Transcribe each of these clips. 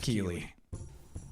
Keeley.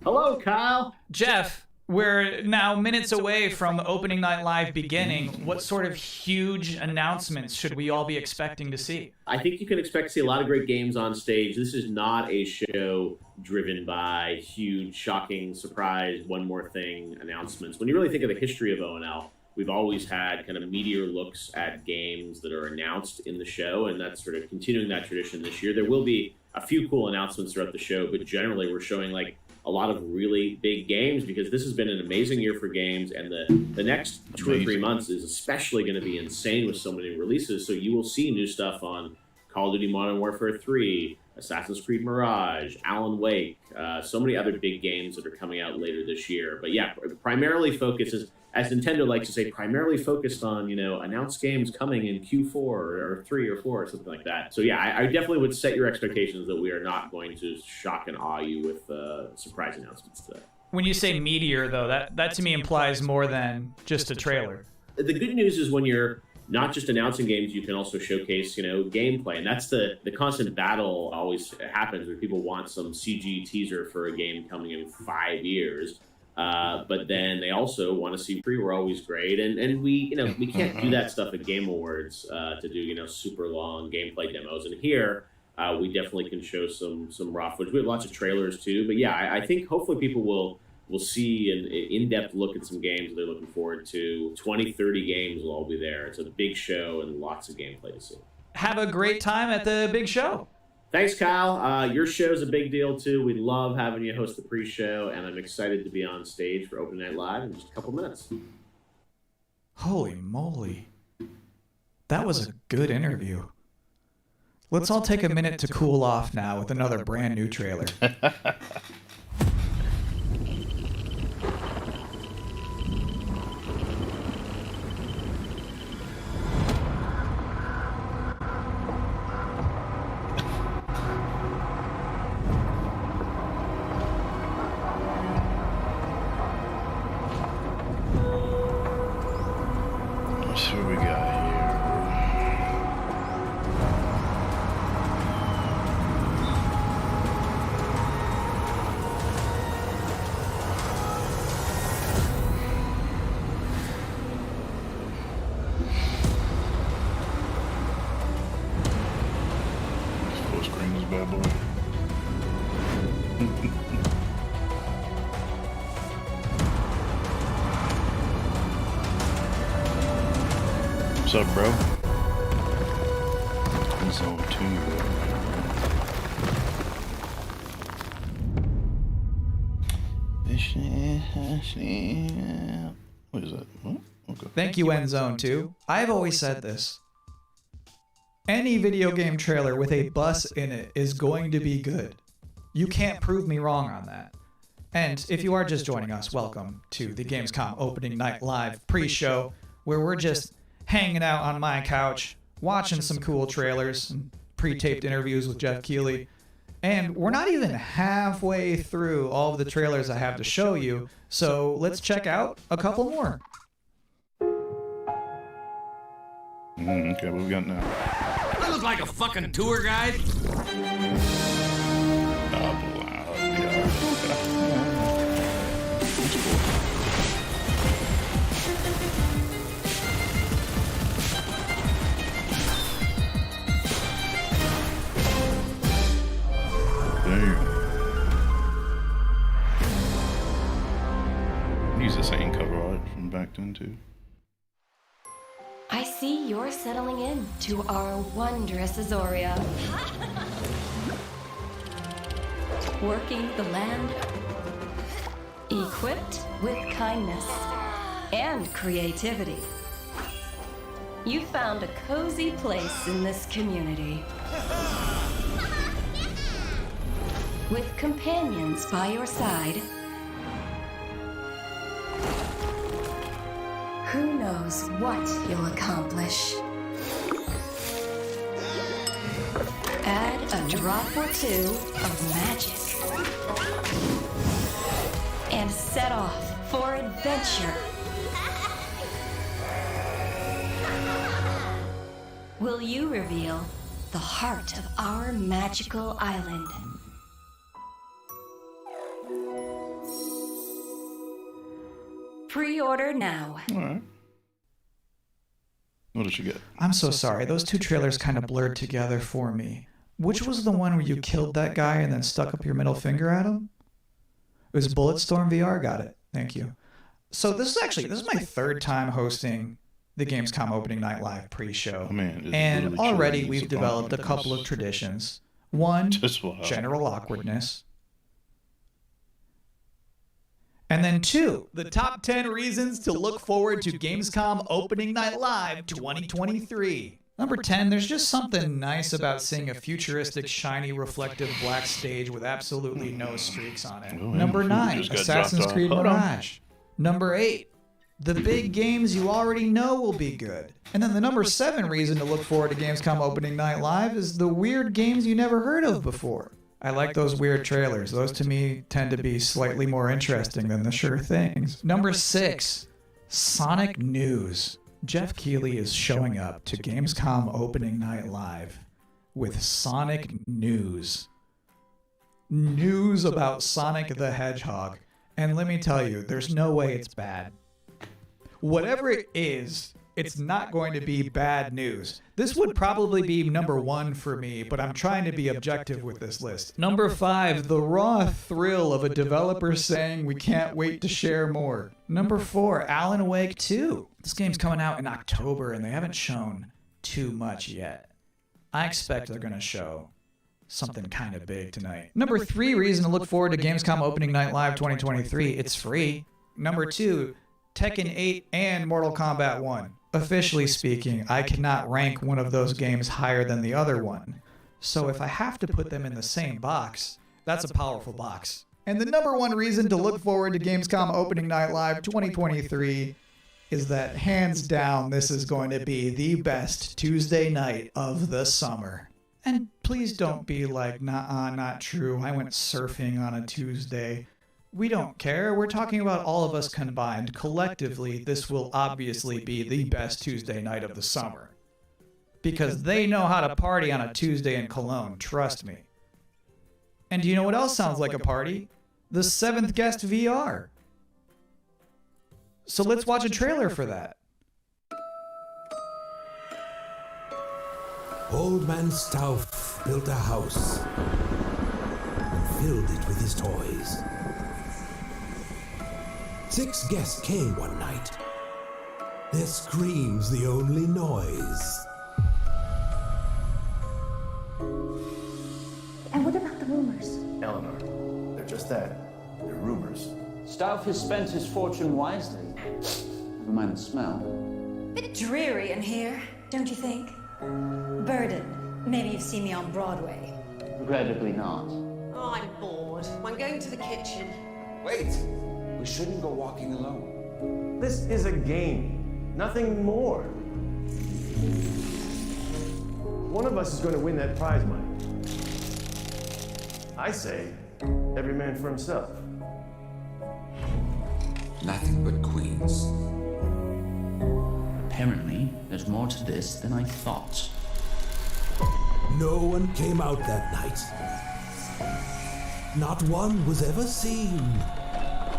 Hello, Kyle. Jeff, we're now minutes away from opening night live beginning. What sort of huge announcements should we all be expecting to see? I think you can expect to see a lot of great games on stage. This is not a show driven by huge, shocking, surprise, one more thing announcements. When you really think of the history of ONL, we've always had kind of meteor looks at games that are announced in the show, and that's sort of continuing that tradition this year. There will be a few cool announcements throughout the show, but generally we're showing like a lot of really big games because this has been an amazing year for games, and the next 2 or 3 months is especially going to be insane with so many releases. So you will see new stuff on Call of Duty Modern Warfare 3, Assassin's Creed Mirage, Alan Wake, so many other big games that are coming out later this year. But yeah, primarily focuses, as Nintendo likes to say, primarily focused on, announced games coming in Q4 or 3 or 4 or something like that. So yeah, I definitely would set your expectations that we are not going to shock and awe you with surprise announcements today. When you say meteor, though, that to me implies more than just a trailer. The good news is when you're not just announcing games, you can also showcase, gameplay. And that's the constant battle always happens where people want some CG teaser for a game coming in 5 years. But then they also want to see free. We're always great. And we can't do that stuff at Game Awards to do, super long gameplay demos. And here, we definitely can show some raw footage. We have lots of trailers too. But yeah, I think hopefully people will see an in-depth look at some games they're looking forward to. 20, 30 games will all be there. It's a big show and lots of gameplay to see. Have a great time at the big show. Thanks, Kyle. Your show's a big deal, too. We love having you host the pre-show, and I'm excited to be on stage for Open Night Live in just a couple minutes. Holy moly. That was a good interview. Let's all take a minute to cool off now with another brand new trailer. What we got here? Full screen this bad boy. What's up, bro? Zone 2. What is that? What? Okay. Thank you, Zone 2. I've always said this. Any video game trailer with a bus in it is going to be good. You can't prove me wrong on that. And if you are just joining us, welcome to the Gamescom Opening Night Live pre-show, where we're just hanging out on my couch, watching some cool trailers and pre-taped interviews with Jeff Keeley. And we're not even halfway through all of the trailers I have to show you, so let's check out a couple more. Okay, what we got now? I look like a fucking tour guide. Use the same cover art from back then too. I see you're settling in to our wondrous Azoria. Working the land, equipped with kindness and creativity. You found a cozy place in this community. With companions by your side, who knows what you'll accomplish? Add a drop or two of magic and set off for adventure. Will you reveal the heart of our magical island? Pre-order now. All right. What did you get? I'm so sorry. Those two trailers kind of blurred together for me. Which was the one where you killed that guy and then stuck up your middle finger at him? It was Bulletstorm VR. Got it. Thank you. So this is my third time hosting the Gamescom opening night live pre-show. Oh, man, and really already true. we've It's developed a confidence. couple of traditions. One, Just wow. general awkwardness. And then two, the top 10 reasons to look forward to Gamescom Opening Night Live 2023. Number 10, there's just something nice about seeing a futuristic, shiny, reflective black stage with absolutely no streaks on it. Oh, Number man, 9, just got Assassin's dropped Creed off. Hold on. Mirage. Number 8, the big games you already know will be good. And then the number 7 reason to look forward to Gamescom Opening Night Live is the weird games you never heard of before. I like those weird trailers. Those to me tend to be slightly more interesting than the sure things. Number 6, Sonic News. Jeff Keighley is showing up to Gamescom Opening Night Live with Sonic News. News about Sonic the Hedgehog. And let me tell you, there's no way it's bad. Whatever it is, it's not going to be bad news. This would probably be number 1 for me, but I'm trying to be objective with this list. Number 5, the raw thrill of a developer saying we can't wait to share more. Number 4, Alan Wake 2. This game's coming out in October and they haven't shown too much yet. I expect they're going to show something kind of big tonight. Number 3 reason to look forward to Gamescom Opening Night Live 2023. It's free. Number 2, Tekken 8 and Mortal Kombat 1. Officially speaking, I cannot rank one of those games higher than the other one. So if I have to put them in the same box, that's a powerful box. And the number 1 reason to look forward to Gamescom Opening Night Live 2023 is that hands down this is going to be the best Tuesday night of the summer. And please don't be like, nah, not true. I went surfing on a Tuesday. We don't care. We're talking about all of us combined. Collectively, this will obviously be the best Tuesday night of the summer. Because they know how to party on a Tuesday in Cologne, trust me. And do you know what else sounds like a party? The 7th Guest VR. So let's watch a trailer for that. Old Man Stauff built a house and filled it with his toys. 6 guests came one night. Their screams the only noise. And what about the rumors? Eleanor, they're just that. They're rumors. Stauff has spent his fortune wisely. Never mind the smell. Bit dreary in here, don't you think? Burden. Maybe you've seen me on Broadway. Regrettably not. Oh, I'm bored. I'm going to the kitchen. Wait! We shouldn't go walking alone. This is a game, nothing more. One of us is going to win that prize money. I say, every man for himself. Nothing but queens. Apparently, there's more to this than I thought. No one came out that night. Not one was ever seen.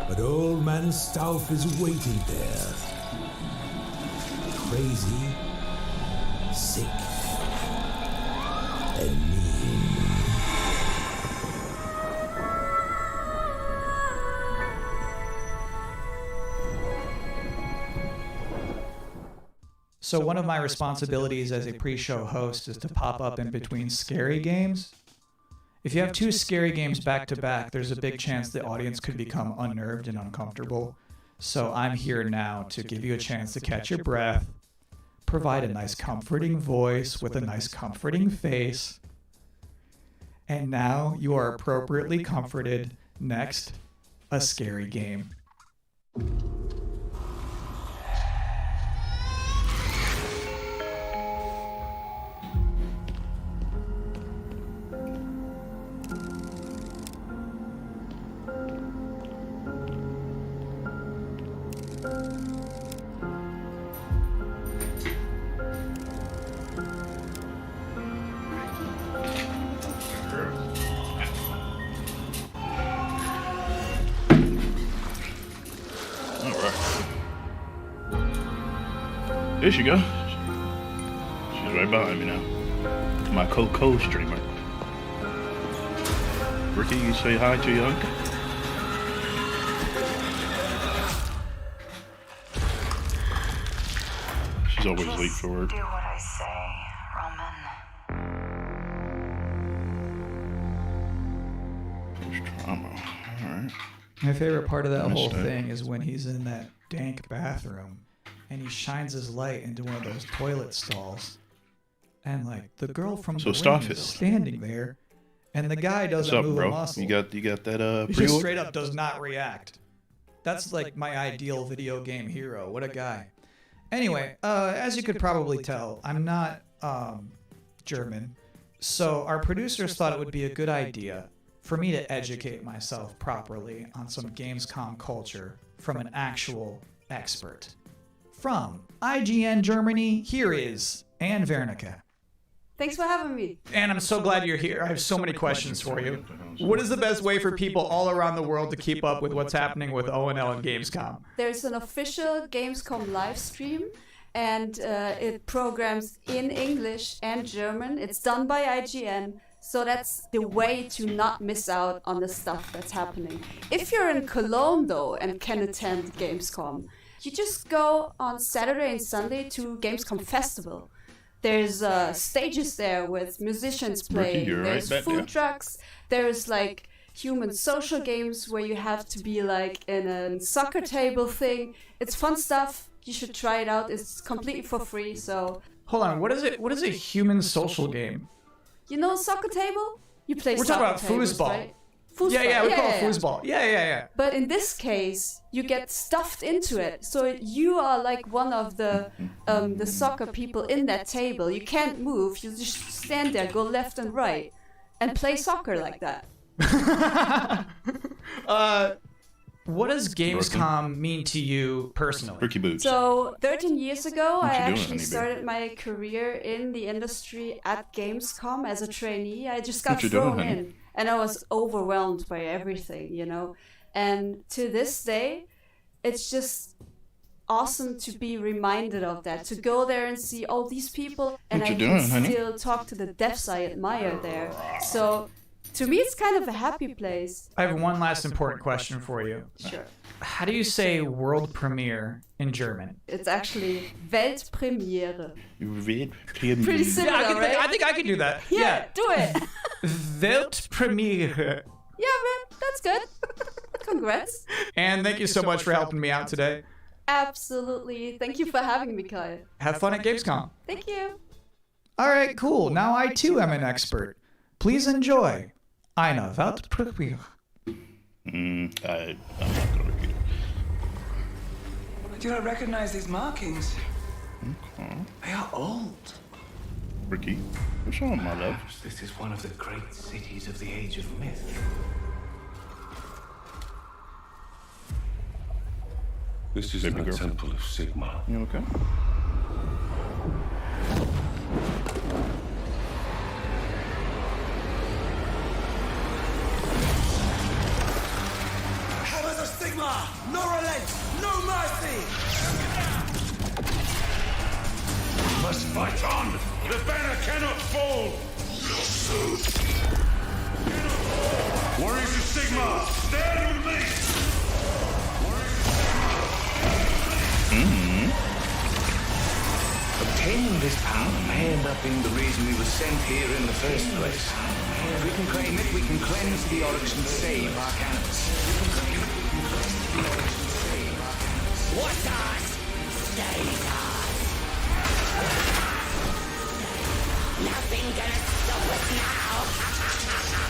But Old Man Stauff is waiting there. Crazy, sick, and mean. So one of my responsibilities as a pre-show host is to pop up in between scary games. If you have 2 scary games back to back, there's a big chance the audience could become unnerved and uncomfortable. So I'm here now to give you a chance to catch your breath, provide a nice comforting voice with a nice comforting face. And now you are appropriately comforted. Next, a scary game. All right. There she go. She's right behind me now. My co-streamer. Ricky, you say hi to your uncle? She's always late for work. Do what I say, Roman. There's trauma. Alright. My favorite part of that whole Missed it. thing is when he's in that dank bathroom and he shines his light into one of those toilet stalls. And like the girl from the ring Starfield. is standing there and the guy doesn't What's up, move bro? a muscle. You got that He just pre-order? straight up does not react. That's like my ideal video game hero. What a guy. Anyway, as you could probably tell, I'm not German. So our producers thought it would be a good idea for me to educate myself properly on some Gamescom culture from an actual expert. From IGN Germany, here is Anne Wernicke. Thanks for having me. And I'm so glad you're here. I have so many questions for you. What is the best way for people all around the world to keep up with what's happening with ONL and Gamescom? There's an official Gamescom live stream, and it programs in English and German. It's done by IGN, so that's the way to not miss out on the stuff that's happening. If you're in Cologne, though, and can attend Gamescom, you just go on Saturday and Sunday to Gamescom Festival. There's stages there with musicians playing. you're There's right, food yeah. trucks. There's like human social games where you have to be like in a soccer table thing. It's fun stuff. You should try it out. It's completely for free. So Hold on, what is it? What is a human social game? you know soccer table? You play We're soccer talking about tables, foosball. right? Yeah, we call it yeah. foosball. Yeah. But in this case, you get stuffed into it. So you are like one of the soccer people in that table. You can't move. You just stand there, go left and right, and play soccer like that. What does Gamescom mean to you personally? Ricky Boots. So 13 years ago, What I you doing, actually honey bear? started my career in the industry at Gamescom as a trainee. I just got What you doing, thrown honey? in, and I was overwhelmed by everything, you know. And to this day, it's just awesome to be reminded of that, to go there and see all these people, and What I you can doing, honey? still talk to the devs I admire there. So to me, it's kind of a happy place. I have one last important question for you. Sure. How do you say world premiere in German? It's actually Weltpremiere. Yeah, Pretty similar, right? I think I can do that. Yeah, do it. Weltpremiere. Yeah, man, that's good. Congrats. And thank you so much for helping me out today. Absolutely. Thank you for having me, Kyle. Have fun at Gamescom. Thank you. All right, cool. Now I too am an expert. Please enjoy eine Weltpremiere. I'm not gonna read it. I do not recognize these markings. Okay. They are old. Ricky, what's wrong, my love? This is one of the great cities of the age of myth. This is Baby the girl. temple of Sigma. You okay? Hammer of Sigma! No relent! No mercy! Must fight on! The banner cannot fall! Warriors of Sigma, stand with me! Obtaining this power may end up being the reason we were sent here in the first place. If we can claim it, we can cleanse the Oryx and save our canvas. What's us? Stays us! Nothing gonna stop us now!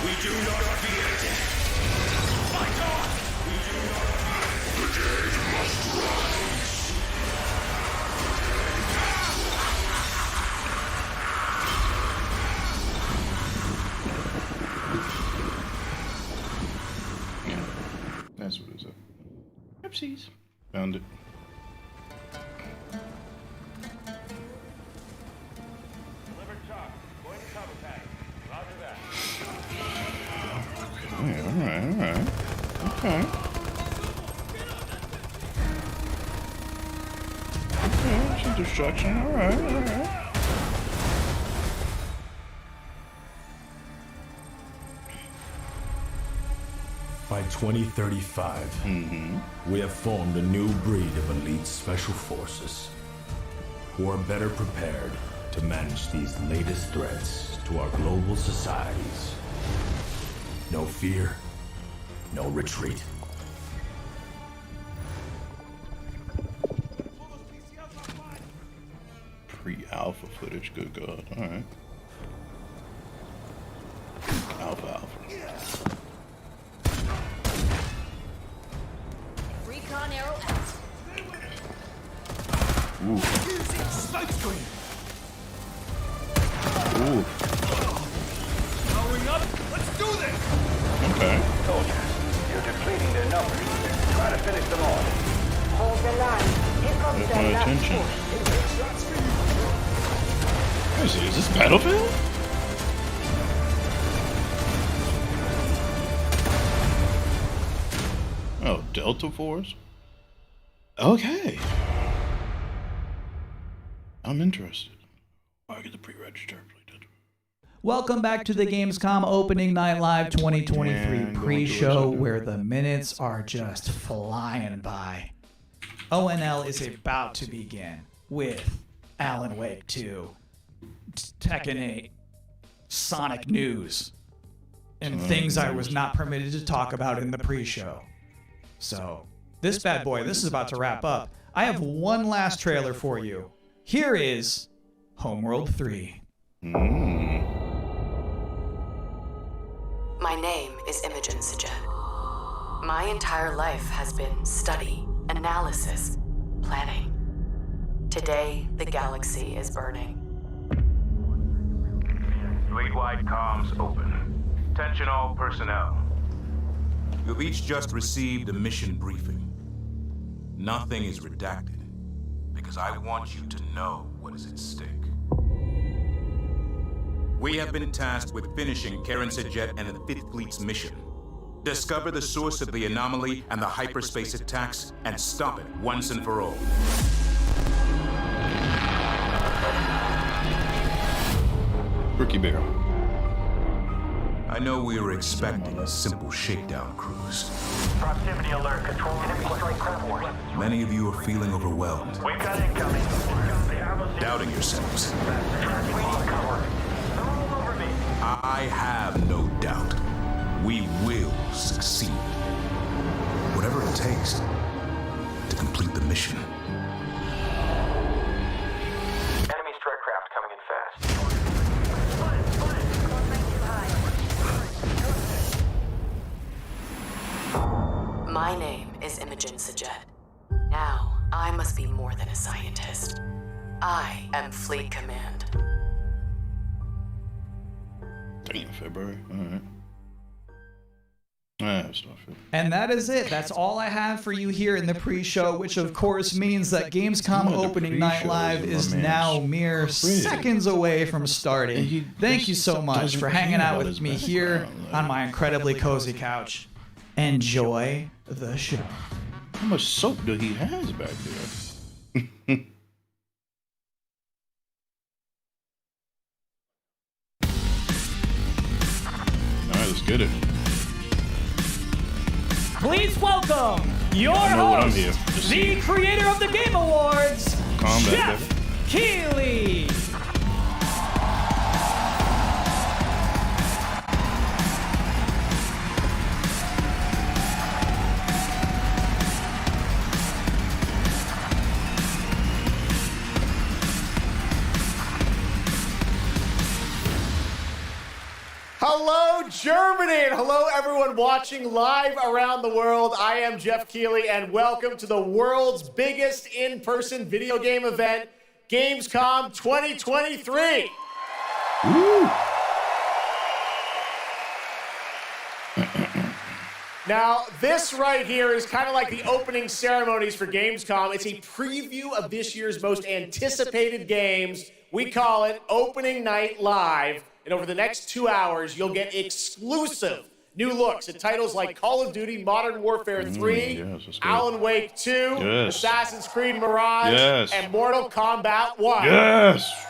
We do not fear death! Fight on! We do not fear the dead must rise! Okay. Okay, some destruction. All right. By 2035, we have formed a new breed of elite special forces who are better prepared to manage these latest threats to our global societies. No fear, no retreat. Pre-alpha footage, good God. All right. Alpha. Recon arrow out. Ooh. Smoke screen. Ooh. Powering up. Let's do this. Okay. Soldiers, you're depleting their numbers. Try to finish them off. Hold the line. Here comes Get my the last attention. force. What is it? Is this Battlefield? Oh, Delta Force? Okay. I'm interested. I get the pre-register. Welcome back to the Gamescom Opening Night Live 2023 pre-show, where the minutes are just flying by. ONL is about to begin with Alan Wake 2, Tekken 8, Sonic News, and things I was not permitted to talk about in the pre-show. So, this bad boy, this is about to wrap up. I have one last trailer for you. Here is Homeworld 3. My name is Imogen Sajet. My entire life has been study, analysis, planning. Today, the galaxy is burning. Fleet-wide comms open. Attention all personnel. You've each just received a mission briefing. Nothing is redacted, because I want you to know what is at stake. We have been tasked with finishing Karen Sajet and the Fifth Fleet's mission. Discover the source of the anomaly and the hyperspace attacks, and stop it once and for all. Rookie Bear. I know we were expecting a simple shakedown cruise. Proximity alert. Control enemy strike craft force. Many of you are feeling overwhelmed, We've got incoming. doubting yourselves. Transmitting cover. They're all over me. I have no doubt. We will succeed. Whatever it takes to complete the mission. Enemy strike craft coming in fast. My name is Imogen Sajet. Now, I must be more than a scientist. I am Fleet Command. Damn, February. Alright. Starfield. And that is it. That's all I have for you here in the pre-show, which of course means that Gamescom Opening Night Live is now mere seconds away from starting. Thank you so much for hanging out with me here on my incredibly cozy couch. Enjoy the show. How much soap do he has back there? Alright, let's get it. Please welcome your I know what I'm host, here. the creator of the Game Awards, Kombat, Jeff Keighley. Hello, Germany, and hello, everyone watching live around the world. I am Jeff Keighley, and welcome to the world's biggest in-person video game event, Gamescom 2023. Woo. Now, this right here is kind of like the opening ceremonies for Gamescom. It's a preview of this year's most anticipated games. We call it Opening Night Live. And over the next 2 hours, you'll get exclusive new looks at titles like Call of Duty Modern Warfare 3, yes, that's good. Alan Wake 2, Yes. Assassin's Creed Mirage, Yes. and Mortal Kombat 1. Yes.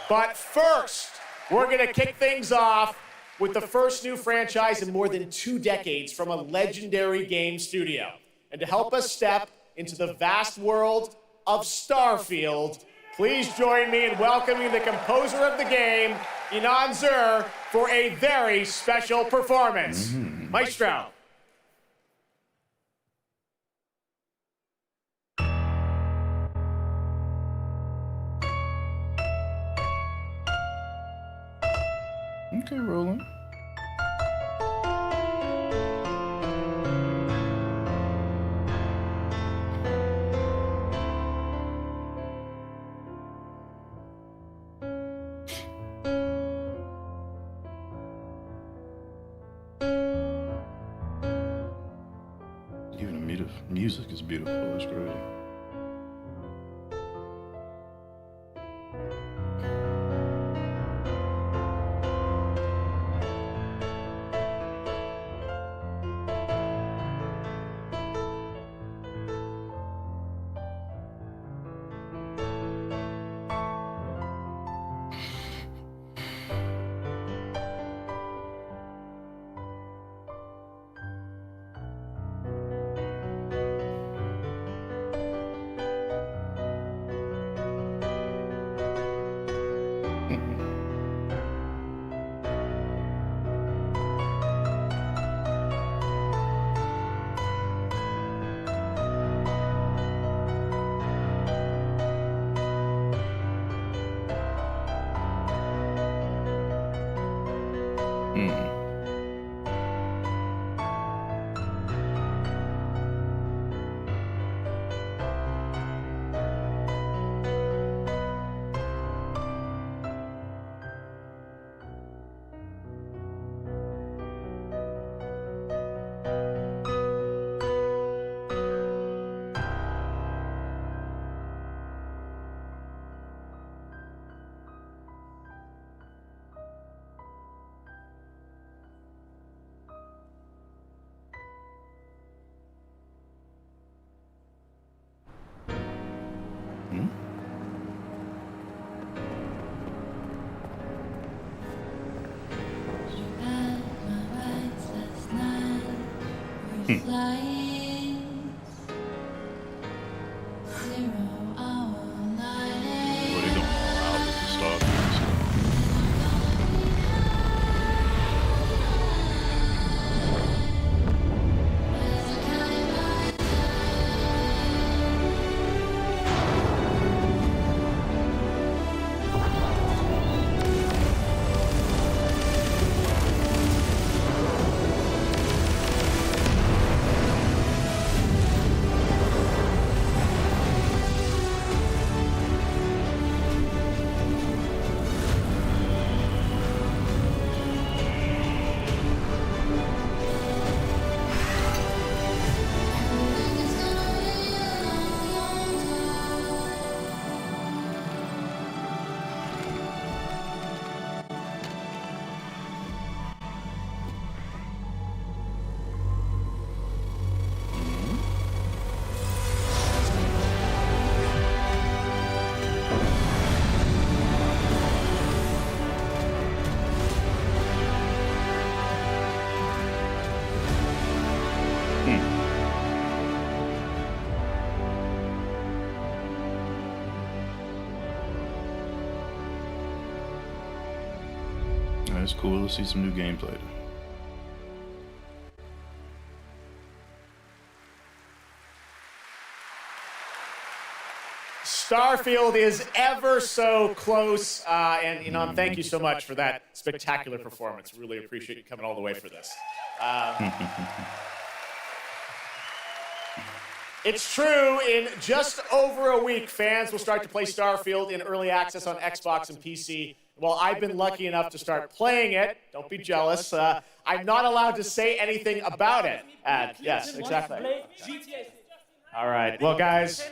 But first, we're going to kick things off with the first new franchise in more than 2 decades from a legendary game studio. And to help us step into the vast world of Starfield, please join me in welcoming the composer of the game, Inan Zur, for a very special performance. Maestro. Okay, rolling. Even the music is beautiful. It's great. It's cool to see some new gameplay. Starfield is ever so close, and Inan, thank you so much for that spectacular performance. Really appreciate you coming all the way for this. It's true, in just over a week, fans will start to play Starfield in early access on Xbox and PC. Well, I've been lucky enough to start playing it. Don't be jealous. I'm not allowed to say anything about it. Yes, exactly. All right. Well, guys.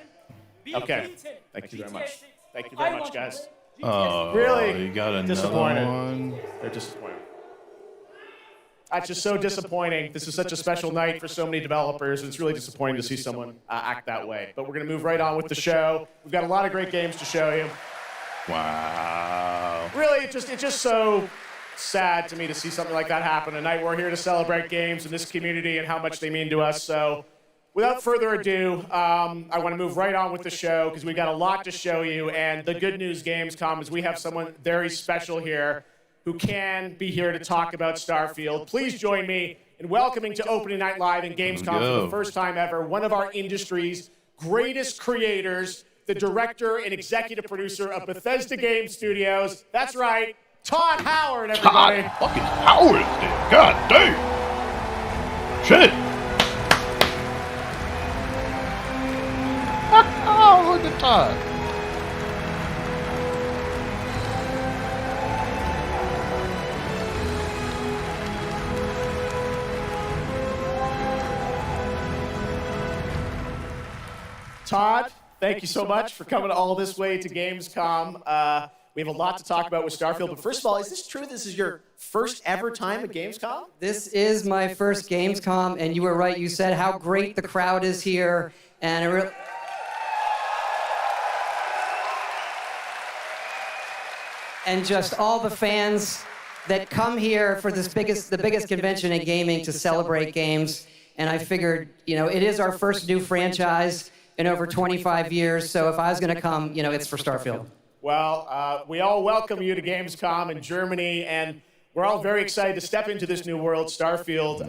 Okay. Thank you very much. Thank you very much, guys. Oh, really you got another disappointed. one? They're disappointed. That's just so disappointing. This is such a special night for so many developers, and it's really disappointing to see someone act that way. But we're going to move right on with the show. We've got a lot of great games to show you. Wow. Really, it's just so sad to me to see something like that happen tonight. We're here to celebrate games in this community and how much they mean to us. So without further ado, I want to move right on with the show because we've got a lot to show you. And the good news, Gamescom, is we have someone very special here who can be here to talk about Starfield. Please join me in welcoming to Opening Night Live in Gamescom for the first time ever, one of our industry's greatest creators, the director and executive producer of Bethesda Game Studios. That's right, Todd Howard, everybody. Todd fucking Howard, dude. God damn. Shit. Oh, look at Todd. Todd, thank you so much for coming all this way to Gamescom. We have a lot to talk about with Starfield, but first of all, is this true? This is your first ever time at Gamescom? This is my first Gamescom, and you were right. You said how great the crowd is here, and and just all the fans that come here for the biggest convention in gaming to celebrate games. And I figured, it is our first new franchise in over 25 years, so if I was going to come, it's for Starfield. Well, we all welcome you to Gamescom in Germany, and we're all very excited to step into this new world, Starfield,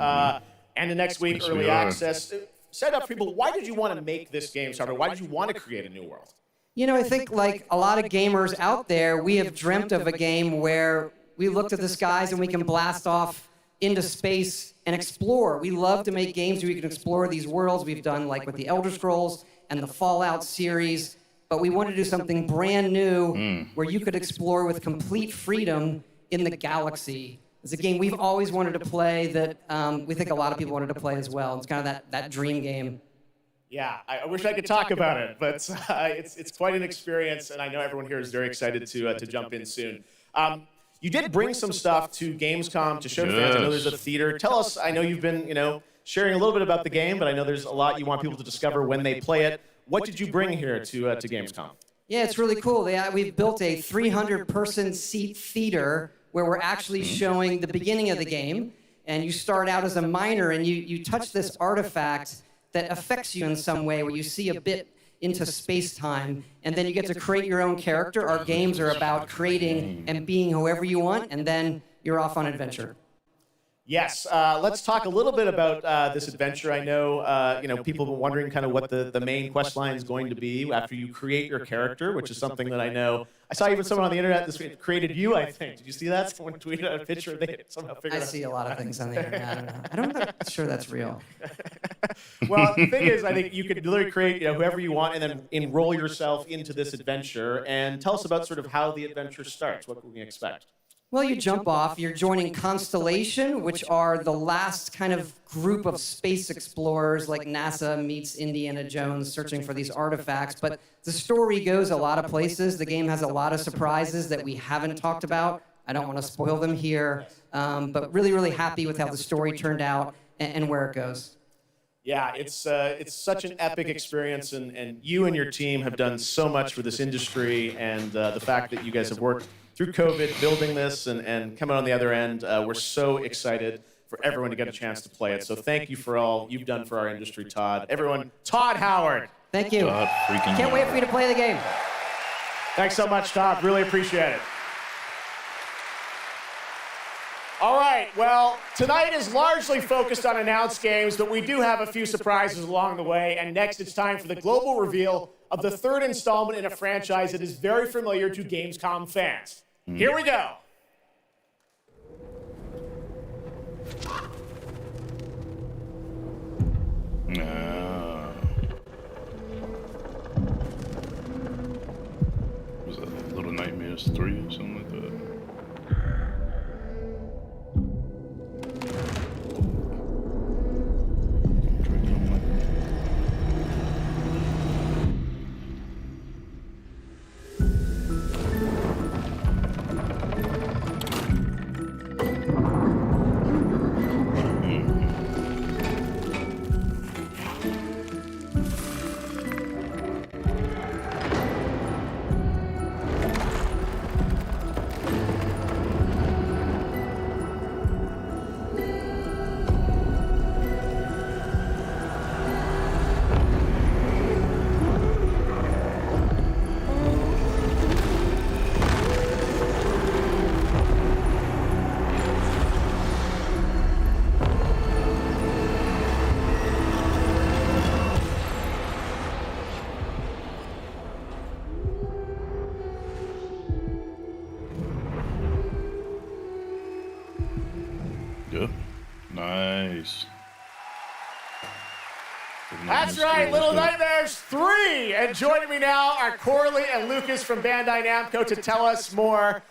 and the next week, early access. Set up for people, why did you want to make this game, Starfield? Why did you want to create a new world? I think like a lot of gamers out there, we have dreamt of a game where we look to the skies and we can blast off into space and explore. We love to make games where we can explore these worlds. We've done like with the Elder Scrolls and the Fallout series, but we want to do something brand new where you could explore with complete freedom in the galaxy. It's a game we've always wanted to play that we think a lot of people wanted to play as well. It's kind of that dream game. Yeah, I wish I could talk about it, but it's quite an experience, and I know everyone here is very excited to jump in soon. You did bring some stuff to Gamescom to show to fans. I know there's a theater. Tell us, I know you've been, sharing a little bit about the game, but I know there's a lot you want people to discover when they play it. What did you bring here to Gamescom? Yeah, it's really cool. We've built a 300-person seat theater where we're actually showing the beginning of the game, and you start out as a miner, and you touch this artifact that affects you in some way, where you see a bit into space-time, and then you get to create your own character. Our games are about creating and being whoever you want, and then you're off on adventure. Yes, let's talk a little bit about this adventure. I know, people have been wondering kind of what the main quest line is going to be after you create your character, which is something that I know. I saw even someone on the internet this week created you, I think. Did you see that? Someone tweeted out a picture. They somehow figured out. I see a lot of things on the internet. I'm not sure that's real. Well, the thing is, I think you could literally create whoever you want and then enroll yourself into this adventure. And tell us about sort of how the adventure starts. What can we expect? Well, you jump off, you're joining Constellation, which are the last kind of group of space explorers like NASA meets Indiana Jones searching for these artifacts. But the story goes a lot of places. The game has a lot of surprises that we haven't talked about. I don't want to spoil them here, but really, really happy with how the story turned out and where it goes. Yeah, it's such an epic experience, and you and your team have done so much for this industry, and the fact that you guys have worked through COVID, building this and coming on the other end, we're so excited for everyone to get a chance to play it. So thank you for all you've done for our industry, Todd. Everyone, Todd Howard. Thank you. Todd freaking Can't wait for you to play the game. Thanks so much, Todd. Really appreciate it. All right, well, tonight is largely focused on announced games, but we do have a few surprises along the way. And next, it's time for the global reveal of the third installment in a franchise that is very familiar to Gamescom fans. Here we go. Was that Little Nightmares 3 or something like that? series. That's right, Little Nightmares 3. And joining me now are Corley and Lucas from Bandai Namco to tell us more.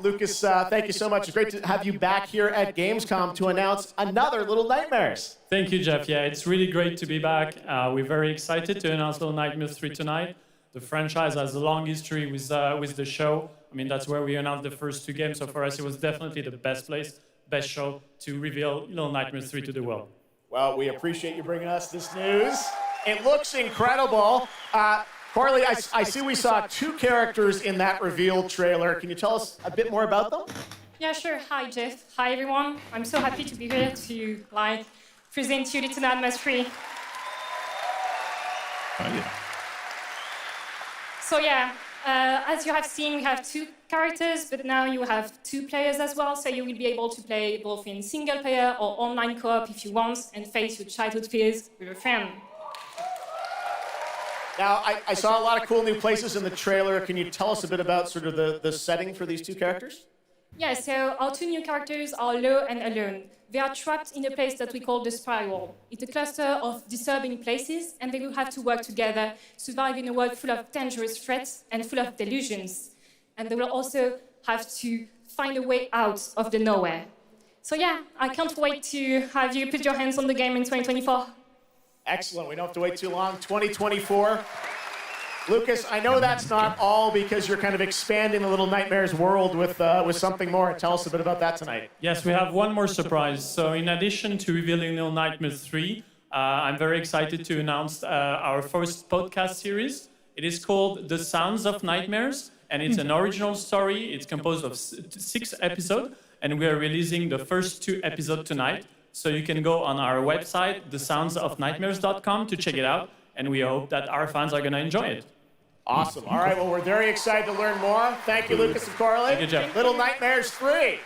Lucas, thank you so much. It's great to have you back here at Gamescom to announce another Little Nightmares. Thank you, Jeff. Yeah, it's really great to be back. We're very excited to announce Little Nightmares 3 tonight. The franchise has a long history with the show. I mean, that's where we announced the first 2 games. So for us, it was definitely the best place, best show to reveal Little Nightmares 3 to the world. Well, we appreciate you bringing us this news. It looks incredible. Corley, I see we saw 2 characters in that reveal trailer. Can you tell us a bit more about them? Yeah, sure. Hi, Jeff. Hi, everyone. I'm so happy to be here to present you Little Nightmares 3. Oh, yeah. So yeah, as you have seen, we have 2 characters, but now you have 2 players as well. So you will be able to play both in single player or online co-op if you want, and face your childhood fears with a friend. Now, I saw a lot of cool new places in the trailer. Can you tell us a bit about sort of the setting for these 2 characters? Yeah, so our 2 new characters are Lo and Alone. They are trapped in a place that we call the Spiral. It's a cluster of disturbing places, and they will have to work together, survive in a world full of dangerous threats and full of delusions. And they will also have to find a way out of the nowhere. So yeah, I can't wait to have you put your hands on the game in 2024. Excellent. We don't have to wait too long. 2024. Lucas, I know that's not all because you're kind of expanding the Little Nightmares world with something more. Tell us a bit about that tonight. Yes, we have one more surprise. So in addition to revealing Little Nightmares 3, I'm very excited to announce our first podcast series. It is called The Sounds of Nightmares, and it's an original story. It's composed of 6 episodes, and we are releasing the first 2 episodes tonight. So you can go on our website, thesoundsofnightmares.com, to check it out, and we hope that our fans are going to enjoy it. Awesome. All right, well, we're very excited to learn more. Thank you, Lucas and Corley. Thank you, Jeff. Little Nightmares 3.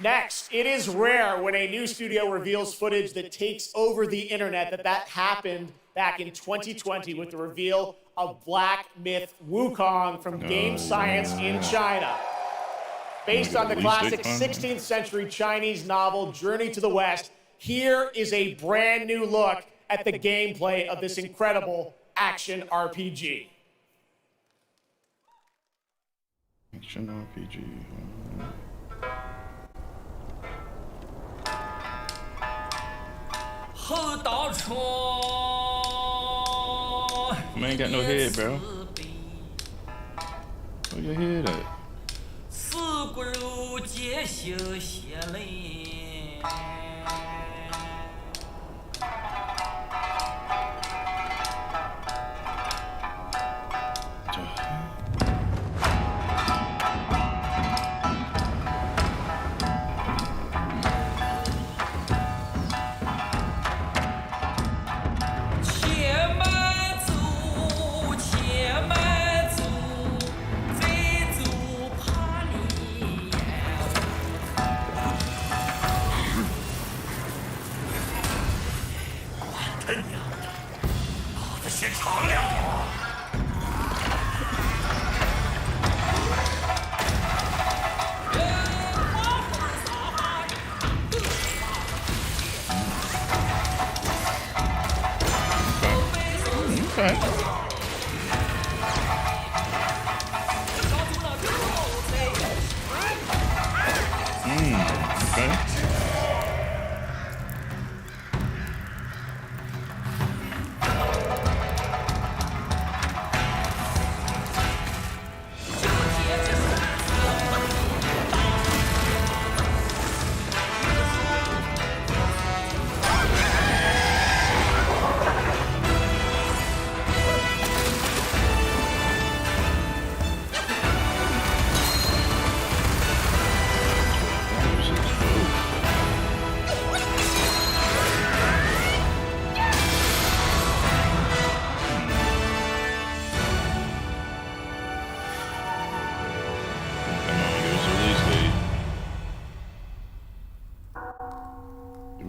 Next, it is rare when a new studio reveals footage that takes over the internet. That happened back in 2020 with the reveal of Black Myth Wukong from Game Science in China. Based on the classic 16th century Chinese novel Journey to the West, here is a brand new look at the gameplay of this incredible action RPG. Action RPG. Man ain't got no head, bro. Where your head at?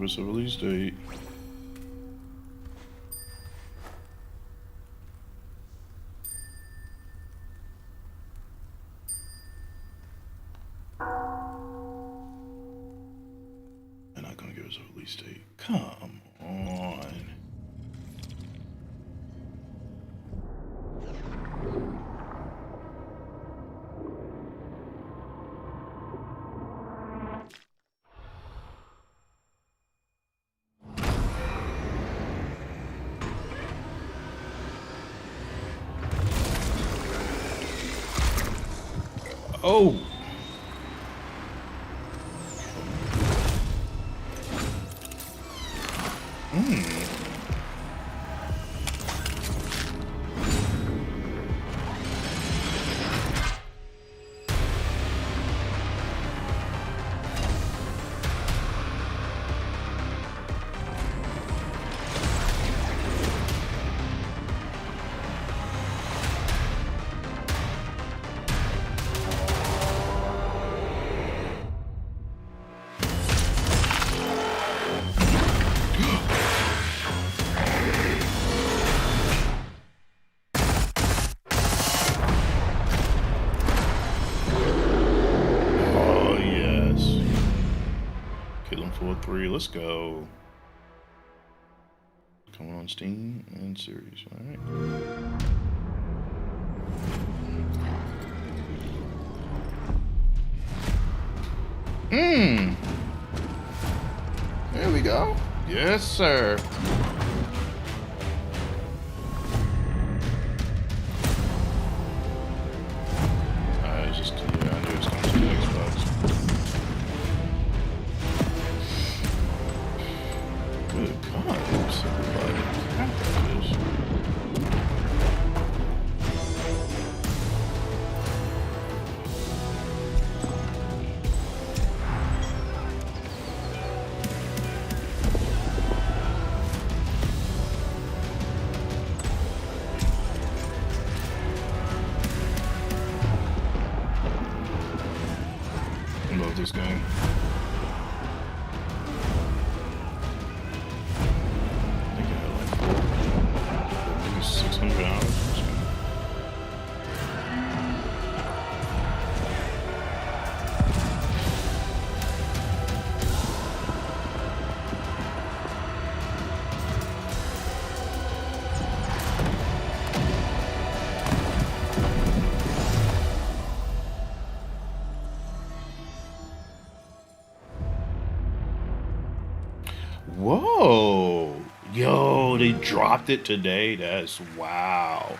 Give us a release date. there's a release date. Come on. Oh. Let's go. Coming on Steam and series. All right. There we go. Yes, sir. I just I knew it was coming to the Xbox. Good God, who's everybody? I love this game. I think I had like maybe 600 hours or something. Whoa. Yo, they dropped it today. That's wow.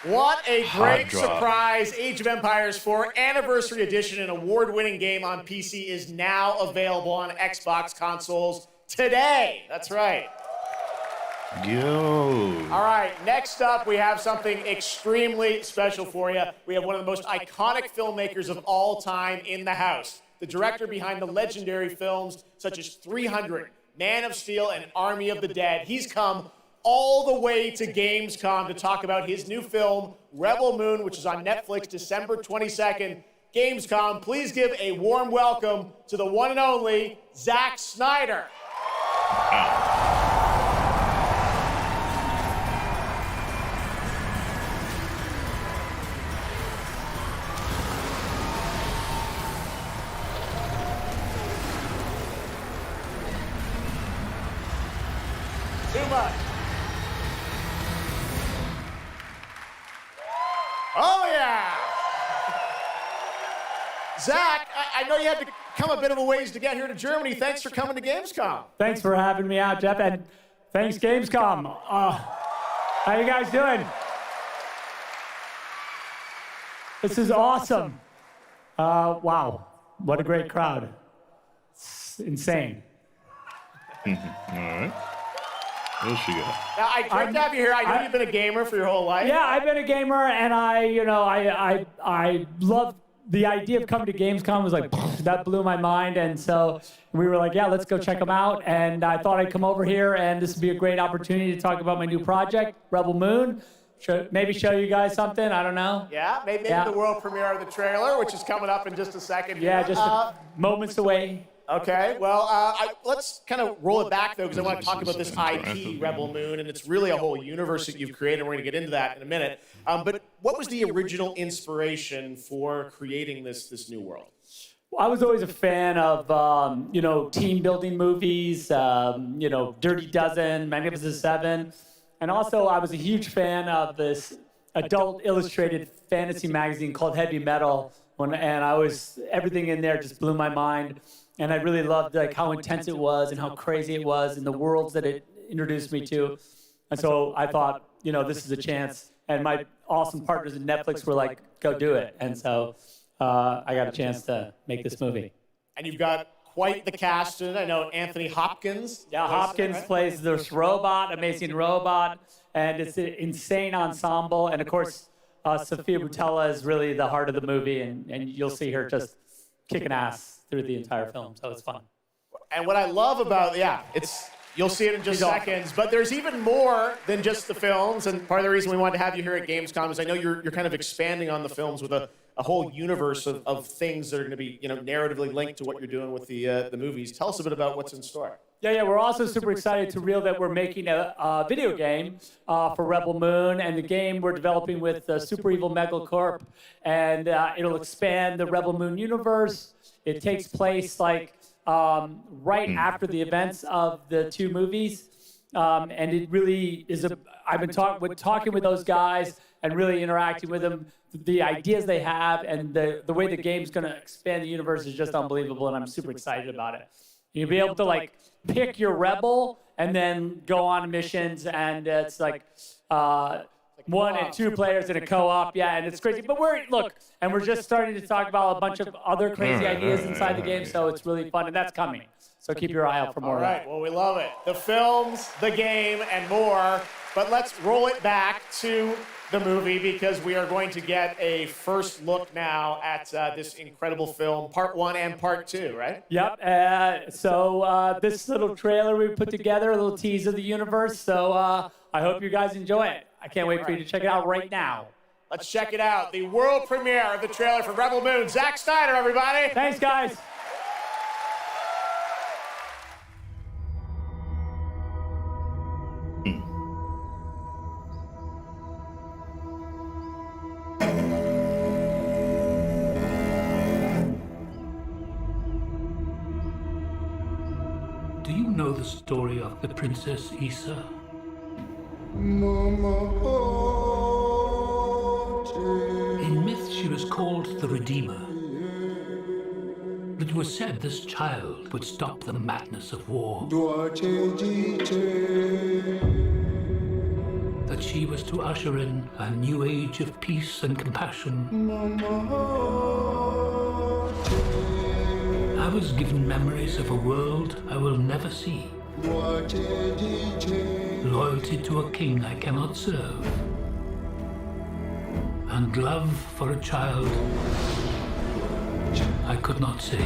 What a Hot great drop. surprise. Age of Empires 4 Anniversary Edition, an award-winning game on PC, is now available on Xbox consoles today. That's right. Yo. All right, next up, we have something extremely special for you. We have one of the most iconic filmmakers of all time in the house. The director behind the legendary films such as 300, Man of Steel, and Army of the Dead. He's come all the way to Gamescom to talk about his new film, Rebel Moon, which is on Netflix December 22nd. Gamescom, please give a warm welcome to the one and only Zack Snyder. Too much. Oh, yeah. Zach, I know you had to come a bit of a ways to get here to Germany. Thanks for coming to Gamescom. Thanks for having me out, Jeff, and thanks, Gamescom. How you guys doing? This is awesome. Wow, what a great crowd. It's insane. All right. What else you got? Now, great to have you here. I know you've been a gamer for your whole life. Yeah, I've been a gamer, and I love the idea of coming to Gamescom. Was like, that blew my mind, and so we were like, yeah, let's go check them out. And I thought I'd come over here, and this would be a great opportunity to talk about my new project, Rebel Moon. Maybe show you guys something. I don't know. Yeah, maybe the world premiere of the trailer, which is coming up in just a second. Yeah, just moments away. Okay, well, let's kind of roll it back, though, because I want to talk about this IP, Rebel Moon, and it's really a whole universe that you've created, and we're going to get into that in a minute. But what was the original inspiration for creating this new world? I was always a fan of, team building movies, Dirty Dozen, Magnificent Seven. And also I was a huge fan of this adult illustrated fantasy magazine called Heavy Metal. Everything in there just blew my mind. And I really loved how intense it was and how crazy it was and the worlds that it introduced me to. And so I thought, this is a chance. And my awesome partners at Netflix were like, go do it. And so I got a chance to make this movie. And you've got quite the cast in it. I know Anthony Hopkins. Yeah, Hopkins plays this robot, amazing robot. And it's an insane ensemble. And of course, Sofia Boutella is really the heart of the movie. And you'll see her just kicking ass through the entire film. So it's fun. And what I love about, you'll see it in just seconds, but there's even more than just the films. And part of the reason we wanted to have you here at Gamescom is I know you're kind of expanding on the films with a whole universe of things that are going to be, narratively linked to what you're doing with the movies. Tell us a bit about what's in store. Yeah, we're also super excited to reveal that we're making a video game for Rebel Moon, and the game we're developing with Super Evil Megacorp, and it'll expand the Rebel Moon universe. It takes place right after the events of the two movies, and it really is I've been talking with those guys and really interacting with them. The ideas they have and the way the game's going to expand the universe is just unbelievable, and I'm super excited about it. You'll be able to pick your rebel and then go on missions, and it's 1 and 2 players in a co-op, and it's crazy. But we're just starting to talk about a bunch of other crazy ideas inside the game, so it's really fun, and that's coming. So keep your eye out for more. All right, well, we love it. The films, the game, and more. But let's roll it back to the movie because we are going to get a first look now at this incredible film, part 1 and part 2, right? Yep. So this little trailer we put together, a little tease of the universe. So I hope you guys enjoy it. I can't wait for you to check it out right now. Let's check it out. The world premiere of the trailer for Rebel Moon. Zack Snyder, everybody. Thanks, guys. Do you know the story of the Princess Issa? In myth, she was called the Redeemer. It was said this child would stop the madness of war. That she was to usher in a new age of peace and compassion. I was given memories of a world I will never see. Loyalty to a king I cannot serve. And love for a child I could not save.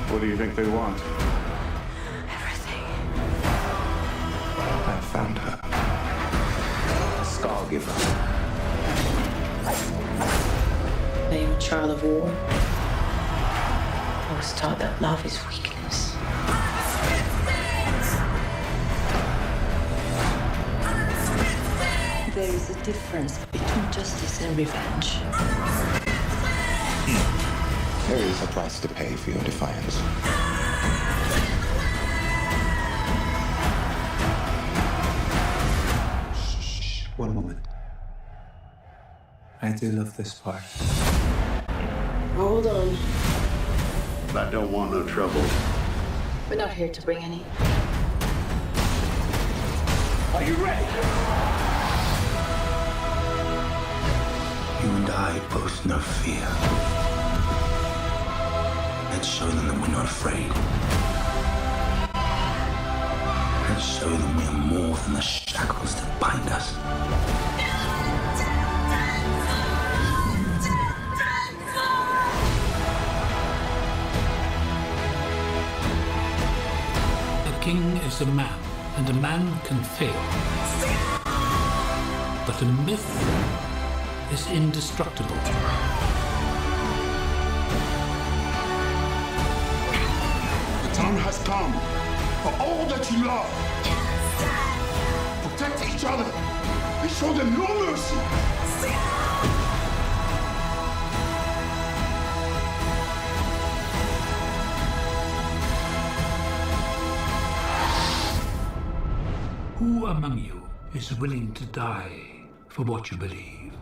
What do you think they want? Everything. I found her. Scargiver. Are you a child of war? I was taught that love is weakness. There is a difference between justice and revenge. There is a price to pay for your defiance. Shh, one moment. I do love this part. Hold on. I don't want no trouble. We're not here to bring any. Are you ready? You and I both know fear. Let's show them that we're not afraid. Let's show them we are more than the shackles that bind us. A king is a man, and a man can fail. But a myth is indestructible. The time has come for all that you love. For protect each other. We show them no mercy. Who among you is willing to die for what you believe?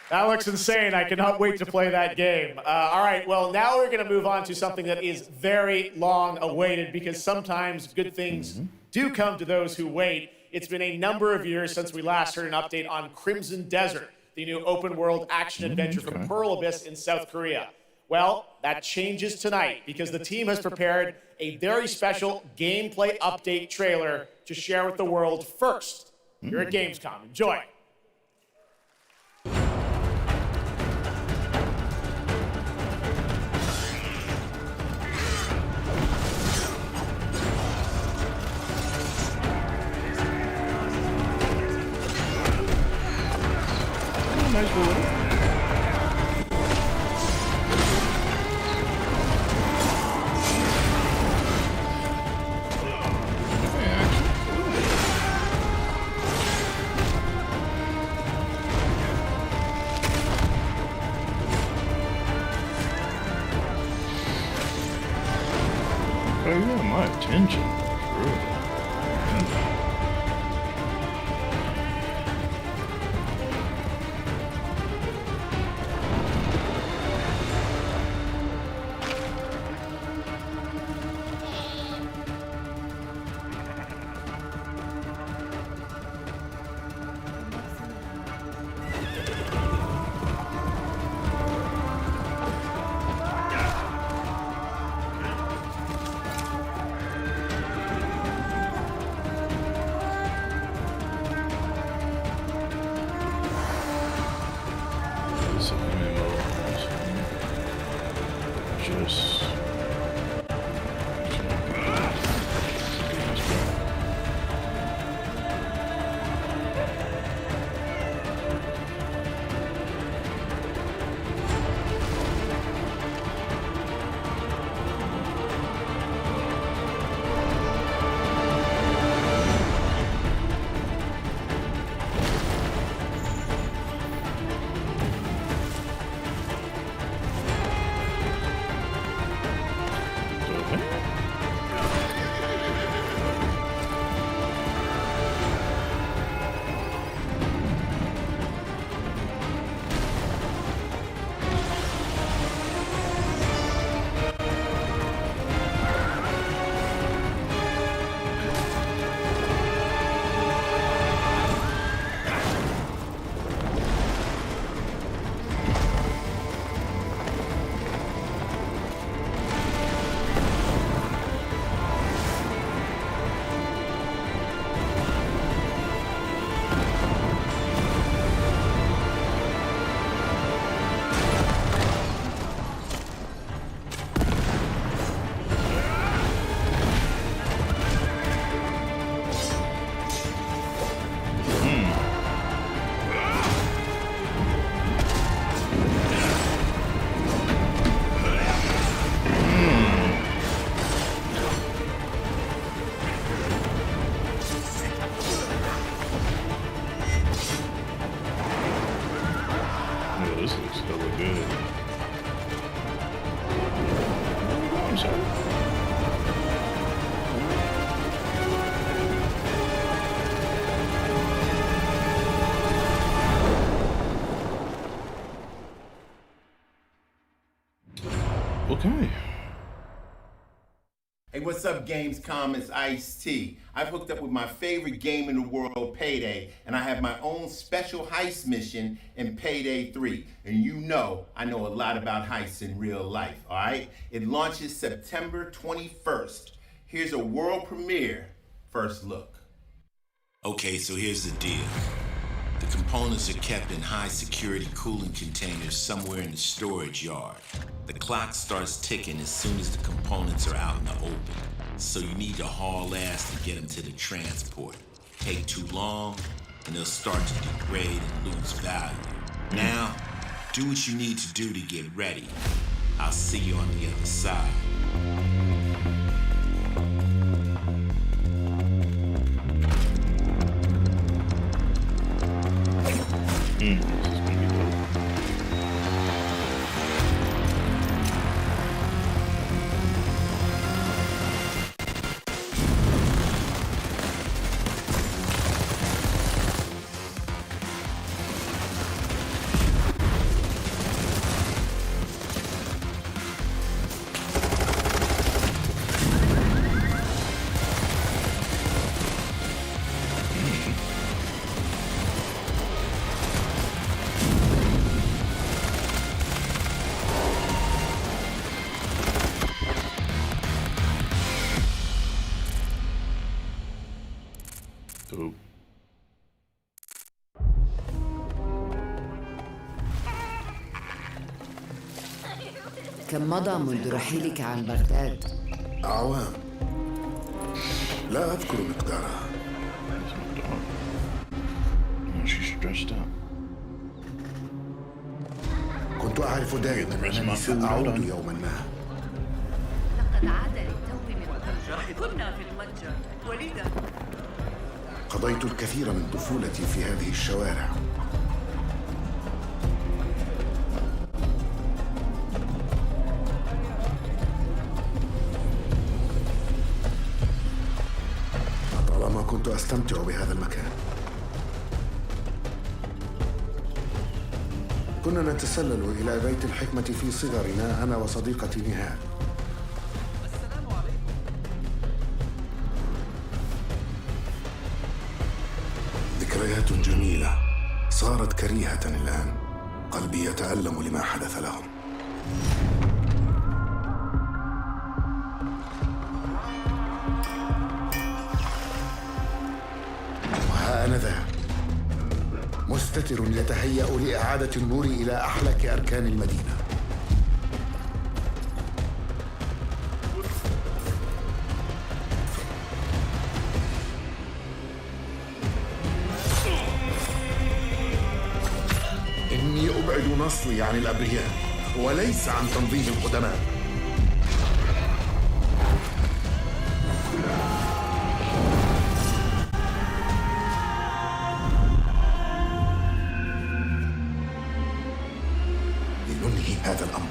That looks insane. I cannot wait to play that game. All right, well, now we're going to move on to something that is very long awaited because sometimes good things do come to those who wait. It's been a number of years since we last heard an update on Crimson Desert, the new open world action adventure from Pearl Abyss in South Korea. Well, that changes tonight because the team has prepared a very special gameplay update trailer to share with the world first here at Gamescom. Enjoy. Nice bullet. Oh, you got my attention. True. Okay. Hey, what's up, Gamescom? It's Ice-T. I've hooked up with my favorite game in the world, Payday, and I have my own special heist mission in Payday 3. And you know, I know a lot about heists in real life, all right? It launches September 21st. Here's a world premiere first look. Okay, so here's the deal. The components are kept in high-security cooling containers somewhere in the storage yard. The clock starts ticking as soon as the components are out in the open. So you need to haul ass to get them to the transport. Take too long, and they'll start to degrade and lose value. Now, do what you need to do to get ready. I'll see you on the other side. كم مضى منذ رحيلك عن بغداد؟ أعوام لا أذكر مقدارها. كنت أعرف دائما أنني سأعود يوما ما. لقد عاد للتو من المتجر. كنا في المتجر ولذا قضيت الكثير من طفولتي في هذه الشوارع. طالما كنت أستمتع بهذا المكان. كنا نتسلل إلى بيت الحكمة في صغرنا أنا وصديقتي نهاد. ذكريات جميلة صارت كريهة الآن. قلبي يتألم لما حدث لهم. وها أنا ذا مستتر يتهيأ لإعادة النور إلى أحلك أركان المدينة. إني أبعد نصري عن الأبرياء وليس عن تنظيم القدماء. لننهي هذا الأمر.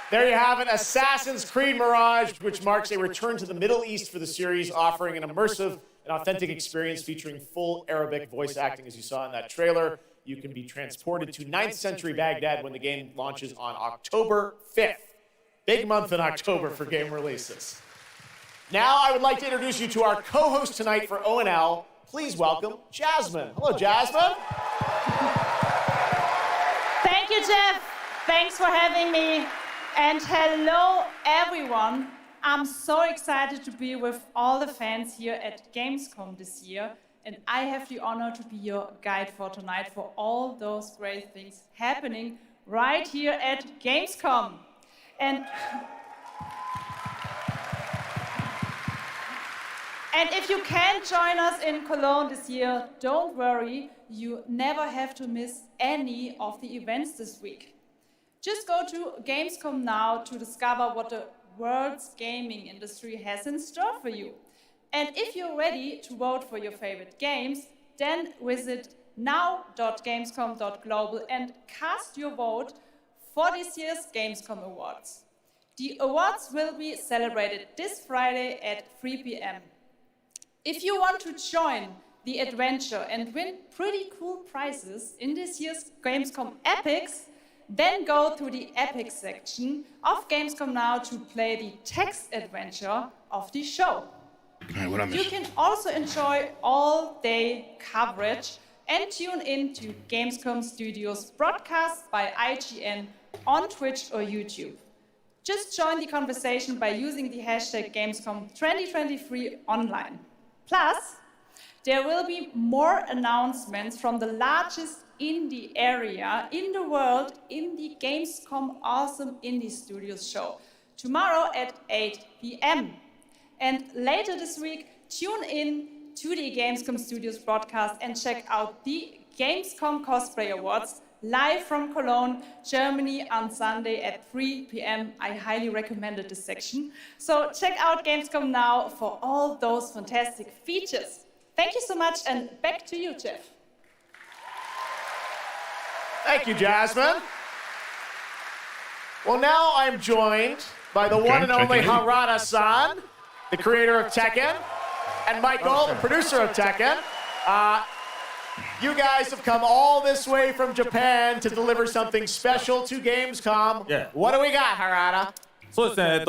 There you have it, Assassin's Creed Mirage, which marks a return to the Middle East for the series, offering an immersive and authentic experience featuring full Arabic voice acting, as you saw in that trailer. You can be transported to 9th century Baghdad when the game launches on October 5th. Big month in October for game releases. Now I would like to introduce you to our co-host tonight for ONL. Please welcome Jasmine. Hello, Jasmine. Thank you, Jeff. Thanks for having me. And hello, everyone. I'm so excited to be with all the fans here at Gamescom this year. And I have the honor to be your guide for tonight for all those great things happening right here at Gamescom. And if you can't join us in Cologne this year, don't worry. You never have to miss any of the events this week. Just go to Gamescom now to discover what the world's gaming industry has in store for you. And if you're ready to vote for your favorite games, then visit now.gamescom.global and cast your vote for this year's Gamescom Awards. The awards will be celebrated this Friday at 3 p.m. If you want to join the adventure and win pretty cool prizes in this year's Gamescom Epics, then go to the Epic section of Gamescom Now to play the text adventure of the show. What I You missed? can also enjoy all-day coverage and tune in to Gamescom Studios broadcast by IGN on Twitch or YouTube. Just join the conversation by using the hashtag Gamescom 2023 online. Plus, there will be more announcements from the largest indie area in the world in the Gamescom Awesome Indie Studios show tomorrow at 8 p.m. And later this week, tune in to the Gamescom Studios broadcast and check out the Gamescom Cosplay Awards live from Cologne, Germany on Sunday at 3 p.m. I highly recommended this section. So check out Gamescom Now for all those fantastic features. Thank you so much, and back to you, Jeff. Thank you, Jasmine. Well, now I'm joined by the one and only Harada-san, the creator of Tekken, and Michael, the producer of Tekken. You guys have come all this way from Japan to deliver something special to Gamescom. Yeah. What do we got, Harada? そうですね、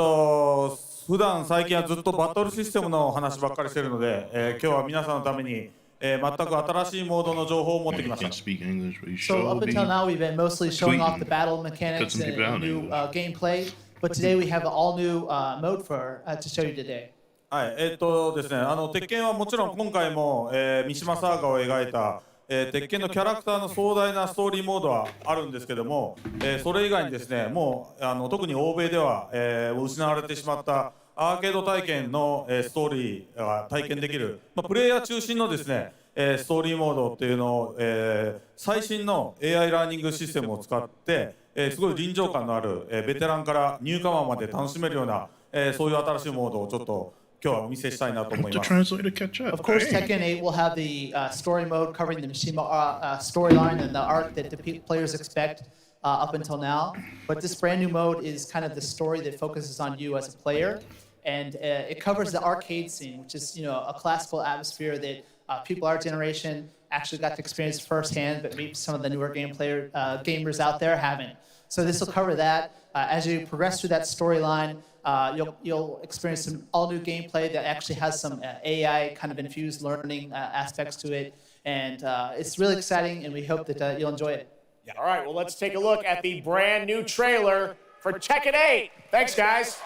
普段最近はずっとバトルシステムの話ばっかりしてるので、今日は皆さんのために、全く新しいモードの情報を持ってきました。 So up until now, we've been mostly showing off the battle mechanics and new gameplay, but today we have an all-new mode to show you today. はい、ですね、鉄拳はもちろん今回も、三島サーガを描いた、鉄拳のキャラクターの壮大なストーリーモードはあるんですけども、それ以外にですね、もう特に欧米では、失われてしまったアーケード体験の、ストーリーが体験できる、プレイヤー中心のですね、ストーリーモードっていうのを、最新の AI ラーニングシステムを使って、すごい臨場感のある、ベテランからニューカマーまで楽しめるような、そういう新しいモードをちょっと今日はお見せしたいなと思います。 Of course, Tekken 8 will have the story mode covering the Mishima storyline and the arc that the players expect up until now. But this brand new mode is kind of the story that focuses on you as a player, and it covers the arcade scene, which is a classical atmosphere that people our generation actually got to experience firsthand, but maybe some of the newer gamers out there haven't. So this will cover that. As you progress through that storyline, you'll experience some all-new gameplay that actually has some AI kind of infused learning aspects to it, and it's really exciting, and we hope that you'll enjoy it. Yeah. All right, well, let's take a look at the brand new trailer for Tekken 8. Thanks, guys.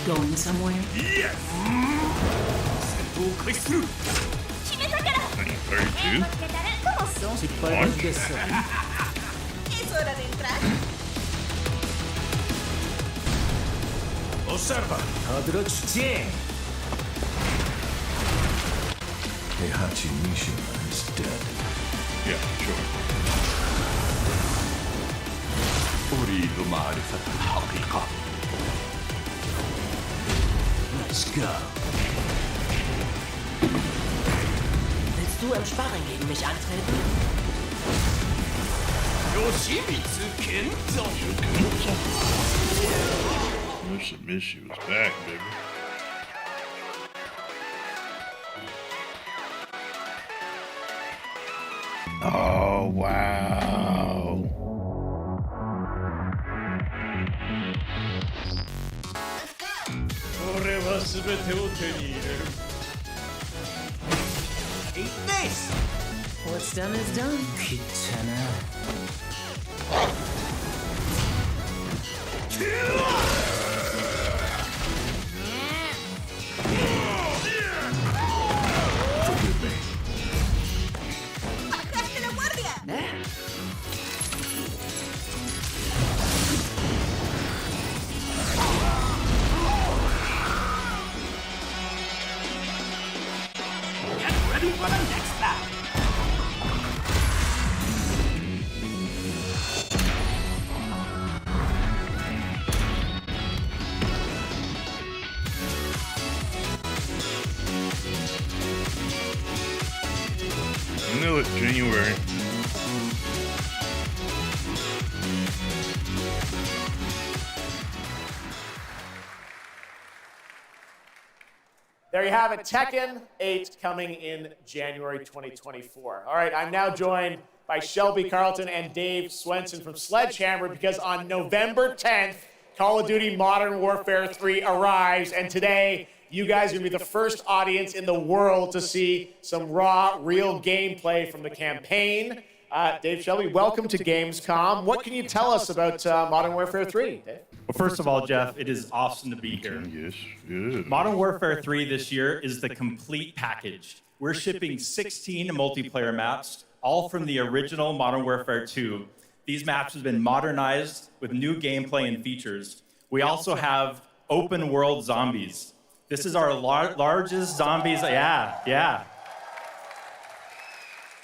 Going somewhere? Yes! 戦闘を開始する決めたから失敗はです Es hora de entrar. Observa. Hadrochi. Heihachi Mishima is dead. Yeah, sure. أريد معرفة الحقيقة. Let's go. Willst du im Sparring gegen mich antreten? Yoshimitsu Kento. Yoshimitsu is back, baby. Oh, wow. Eat this! What's done is done. Kitana. Forgive me. ¡Bajaste la guardia! Get ready for the next battle. There you have it, Tekken 8 coming in January 2024. All right, I'm now joined by Shelby Carlton and Dave Swenson from Sledgehammer because on November 10th, Call of Duty Modern Warfare 3 arrives, and today you guys are going to be the first audience in the world to see some raw, real gameplay from the campaign. Dave, Shelby, welcome to Gamescom. What can you tell us about Modern Warfare 3, Dave? Well, first of all, Jeff, it is awesome to be here. Yes, yes. Modern Warfare 3 this year is the complete package. We're shipping 16 multiplayer maps, all from the original Modern Warfare 2. These maps have been modernized with new gameplay and features. We also have open world zombies. This is our largest zombies, yeah.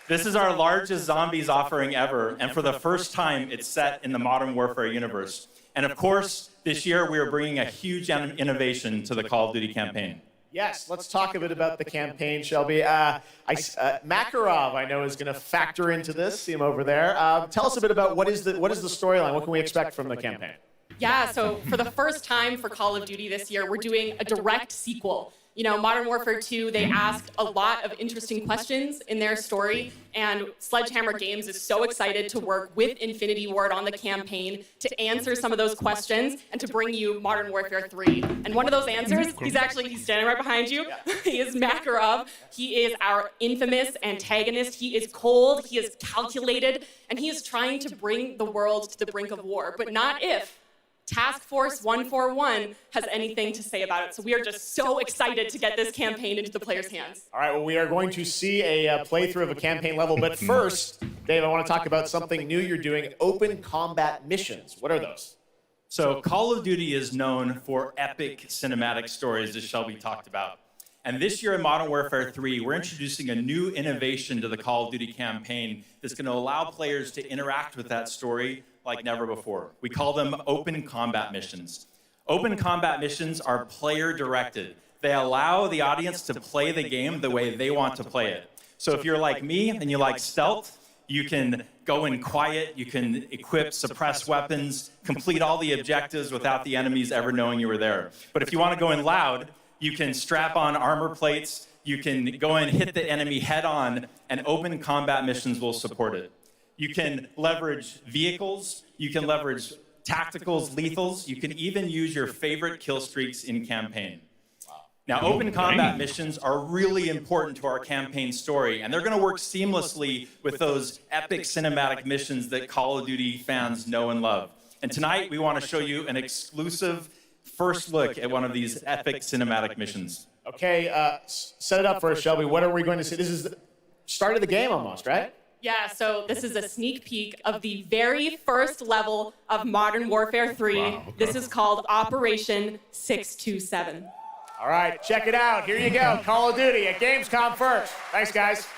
This is our largest zombies offering ever, and for the first time, it's set in the Modern Warfare universe. And of course, this year we are bringing a huge innovation to the Call of Duty campaign. Yes, let's talk a bit about the campaign, Shelby. Makarov, I know, is going to factor into this. See him over there. Tell us a bit about what is the storyline? What can we expect from the campaign? Yeah, so for the first time for Call of Duty this year, we're doing a direct sequel. You know, Modern Warfare 2, they asked a lot of interesting questions in their story, and Sledgehammer Games is so excited to work with Infinity Ward on the campaign to answer some of those questions and to bring you Modern Warfare 3. And one of those answers, he's standing right behind you. He is Makarov. He is our infamous antagonist. He is cold, he is calculated, and he is trying to bring the world to the brink of war, but not if Task Force 141 has anything to say about it. So we are just so excited to get this campaign into the players' hands. All right, well, we are going to see a playthrough of a campaign level. But first, Dave, I want to talk about something new you're doing, open combat missions. What are those? So Call of Duty is known for epic cinematic stories, as Shelby talked about. And this year in Modern Warfare 3, we're introducing a new innovation to the Call of Duty campaign that's going to allow players to interact with that story like never before. We call them open combat missions. Open combat missions are player-directed. They allow the audience to play the game the way they want to play it. So if you're like me and you like stealth, you can go in quiet, you can equip, suppress weapons, complete all the objectives without the enemies ever knowing you were there. But if you want to go in loud, you can strap on armor plates, you can go and hit the enemy head on, and open combat missions will support it. You can leverage vehicles, you can leverage tacticals, lethals, you can even use your favorite kill streaks in campaign. Now, open combat missions are really important to our campaign story, and they're going to work seamlessly with those epic cinematic missions that Call of Duty fans know and love. And tonight, we want to show you an exclusive first look at one of these epic cinematic missions. Okay, set it up for us, Shelby. What are we going to see? This is the start of the game almost, right? Yeah, so this is a sneak peek of the very first level of Modern Warfare 3. Wow, okay. This is called Operation 627. All right, check it out. Here you go. Call of Duty at Gamescom first. Thanks, guys.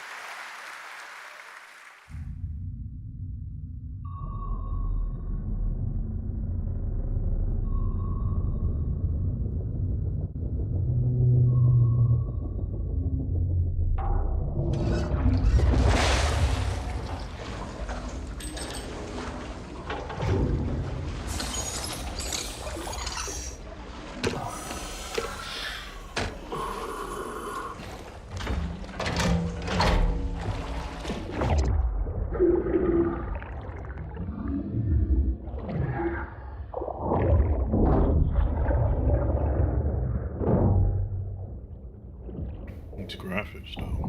It's graphics, though.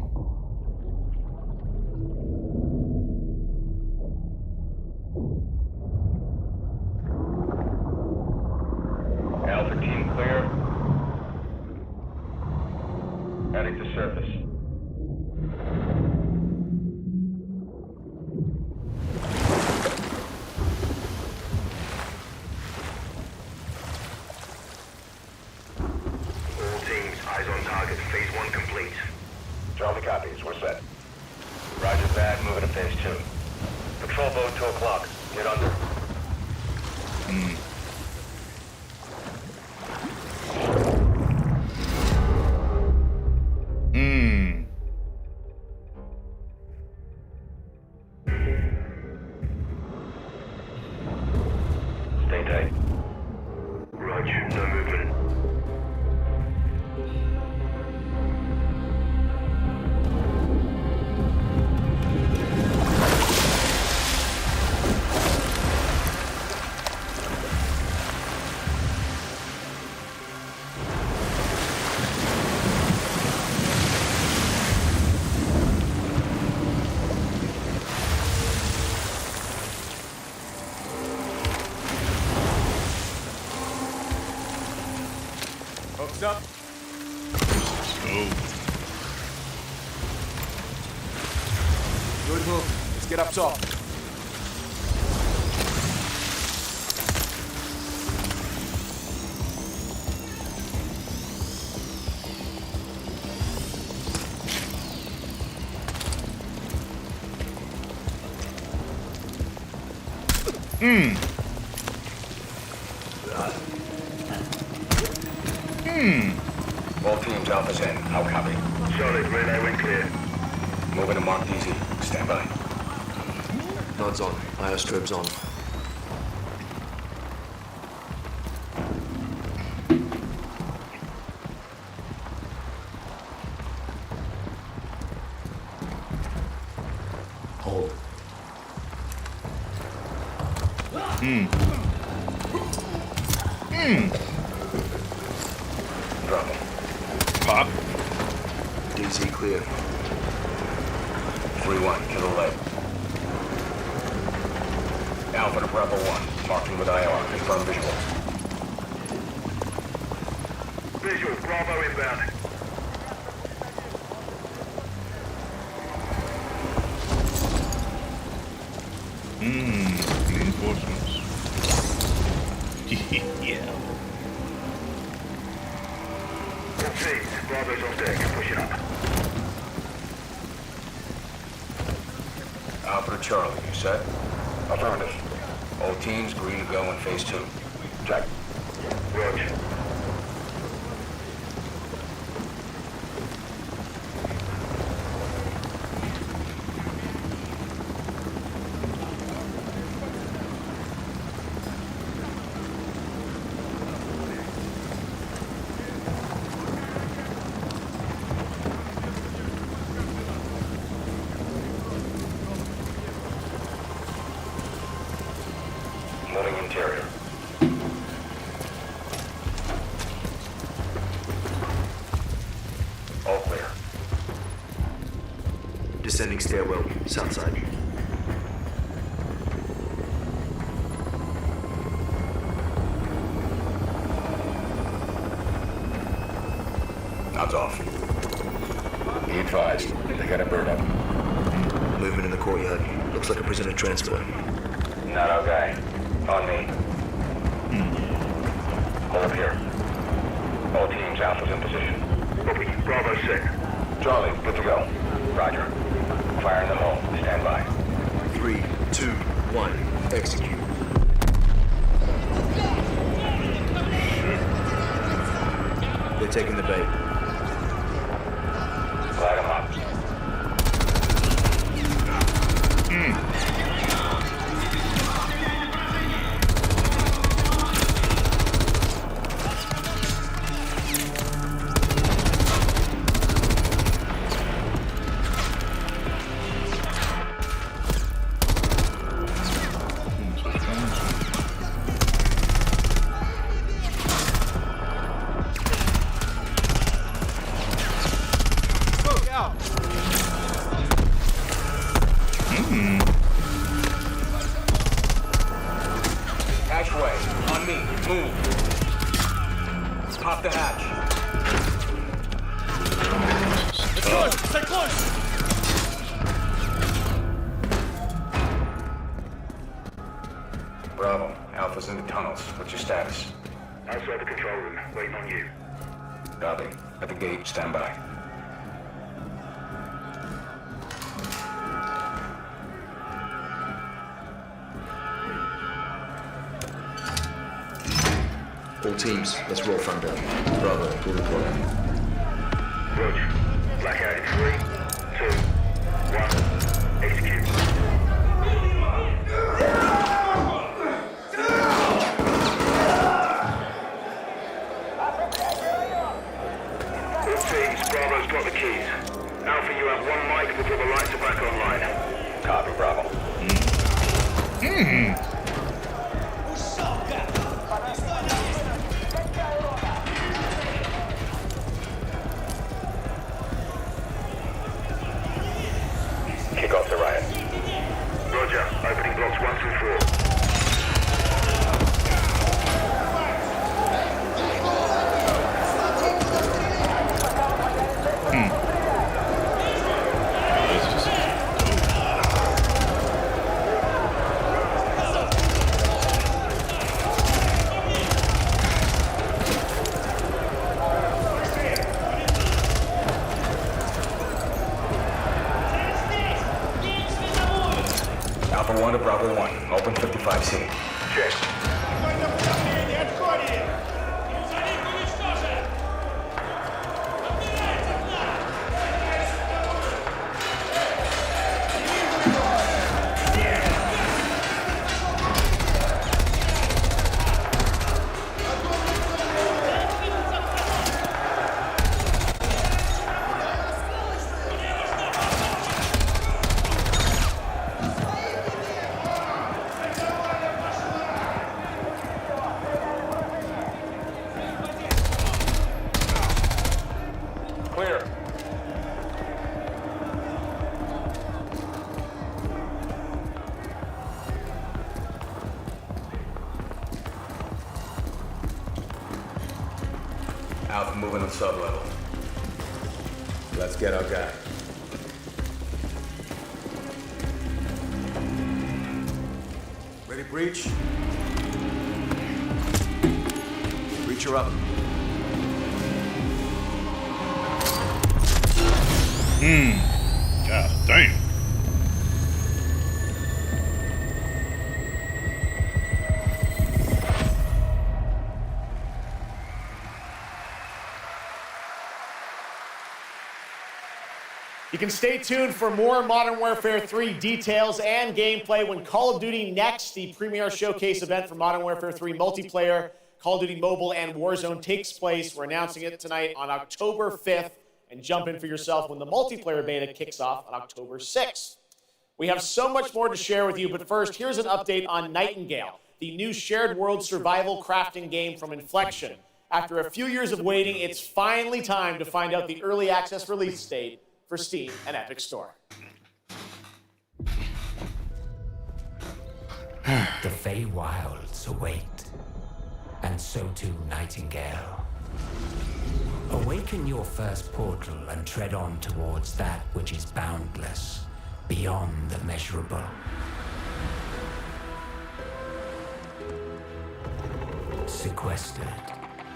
Alpha team clear. Heading to surface. All teams, eyes on target. Phase 1 complete. Charlie copies. We're set. Roger that. Moving to phase 2. Patrol boat 2 o'clock. Get under. Stay tight. Roger. No movement. Charged up. Oh. Good hook. Let's get up top. All teams, Alpha's in. How copy? Solid, relay went clear. Moving to Mark DZ. Stand by. Nods on. IO strobes on. Hold. Drop him. Pop. DZ clear. 3-1, to the left. Alpha to Bravo 1. Marking with IR. Confirm visual. Visual. Bravo inbound. Reinforcements. Yeah. All teams, Bravo's on deck. Pushing up. Alpha to Charlie, you set? Affirmative. All teams green to go in phase 2. Check. Roger. Moving interior. All clear. Descending stairwell, south side. Nods off. Be advised, they got a bird up. Movement in the courtyard. Looks like a prisoner transfer. Not okay. On me. Hold up here. All teams, Alpha's in position. Copy. Bravo 6. Charlie, good to go. Roger. Fire in the hole. Stand by. 3, 2, 1. Execute. They're taking the bait. Light 'em up. Smoke out. Hatchway. On me. Move. Pop the hatch. Close. Stay close. Bravo. Alpha's in the tunnels. What's your status? Outside the control room. Waiting on you. Copy. At the gate. Stand by. All teams, let's roll front down. Bravo, we'll report. Roger. Blackout in 3, 2, 1. Execute. All teams, Bravo's got the keys. Alpha, you have 1 mic before the lights are back online. Copy, Bravo. Kick off the riot. Roger. Opening blocks 1 through 4. Alpha 1 to Bravo 1. Open 55C. Check. Clear. Alpha moving on sub-level. Let's get our guy. Ready, breach? Breacher up. God damn. You can stay tuned for more Modern Warfare 3 details and gameplay when Call of Duty Next, the premier showcase event for Modern Warfare 3 multiplayer, Call of Duty Mobile, and Warzone takes place. We're announcing it tonight on October 5th, and jump in for yourself when the multiplayer beta kicks off on October 6th. We have so much more to share with you, but first, here's an update on Nightingale, the new shared world survival crafting game from Inflection. After a few years of waiting, it's finally time to find out the early access release date for Steam and Epic Store. The Feywilds await, and so too Nightingale. Awaken your first portal and tread on towards that which is boundless, beyond the measurable. Sequestered,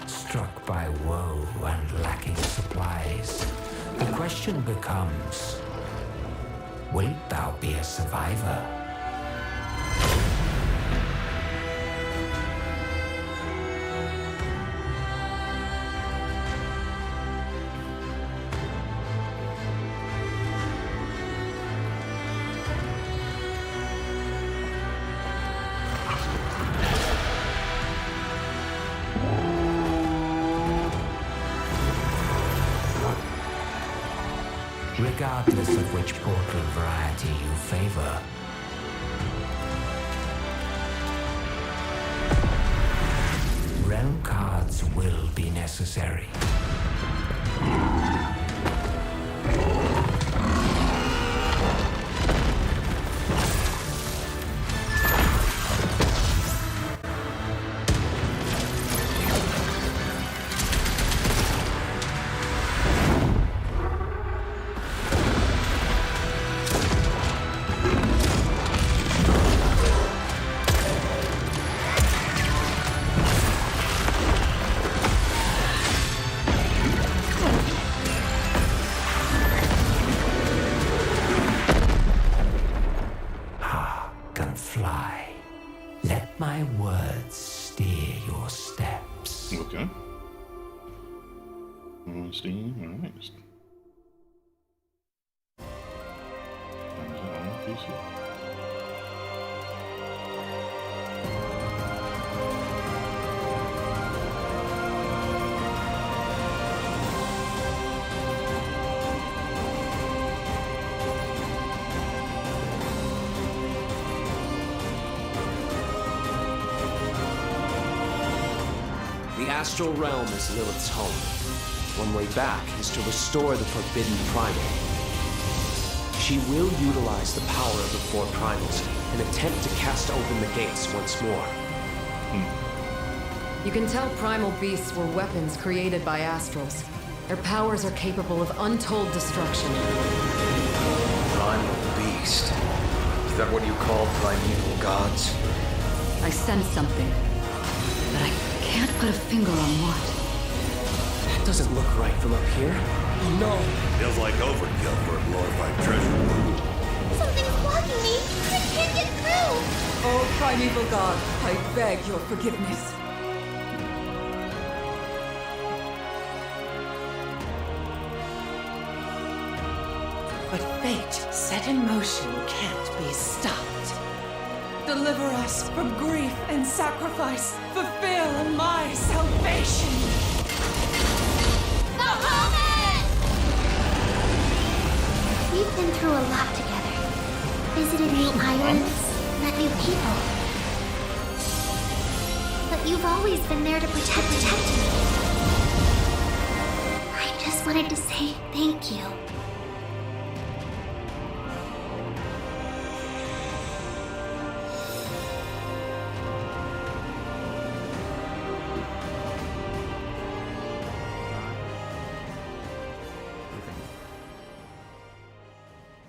struck by woe and lacking supplies, the question becomes, wilt thou be a survivor? Regardless of which portal variety you favor, realm cards will be necessary. My words steer your steps. Okay. Steam, alright. The astral realm is Lilith's home. One way back is to restore the forbidden primal. She will utilize the power of the four primals and attempt to cast open the gates once more. You can tell primal beasts were weapons created by astrals. Their powers are capable of untold destruction. Primal beast. Is that what you call primeval gods? I sense something, but I can't put a finger on what. That doesn't look right from up here. Oh no! Feels like overkill for a glorified treasure. Something's blocking me! I can't get Primeval God, I beg your forgiveness. But fate set in motion can't be stopped. Deliver us from grief and sacrifice. Fulfill my salvation. The moment! We've been through a lot together. Visited new islands, met new people. But you've always been there to protect me. I just wanted to say thank you.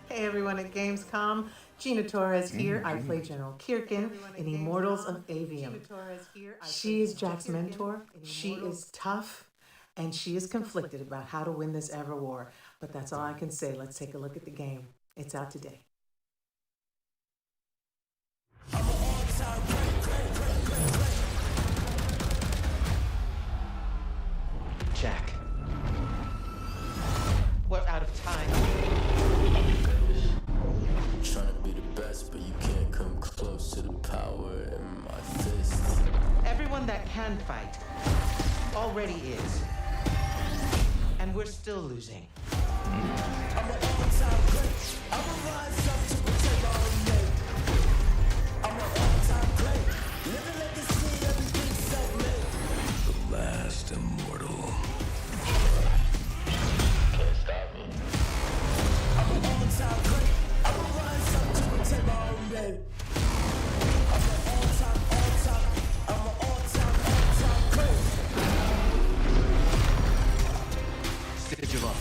Hey everyone at Gamescom, Gina Torres here. I play General Kirkin in Immortals of Avium. She is Jack's mentor. She is tough, and she is conflicted about how to win this ever war. But that's all I can say. Let's take a look at the game. It's out today. Jack. We're out of time. Trying to be the best, but you can't come close to the power in my fists. Everyone that can fight already is. And we're still losing. I'm an all-time great. I'ma rise up to protect my own name. I'm an all-time great. Living legacy, everything self-made. The last immortal. Can't stop me. I'm an all-time great. I'ma rise up to protect my own name. I'm an all-time great. Stage of up.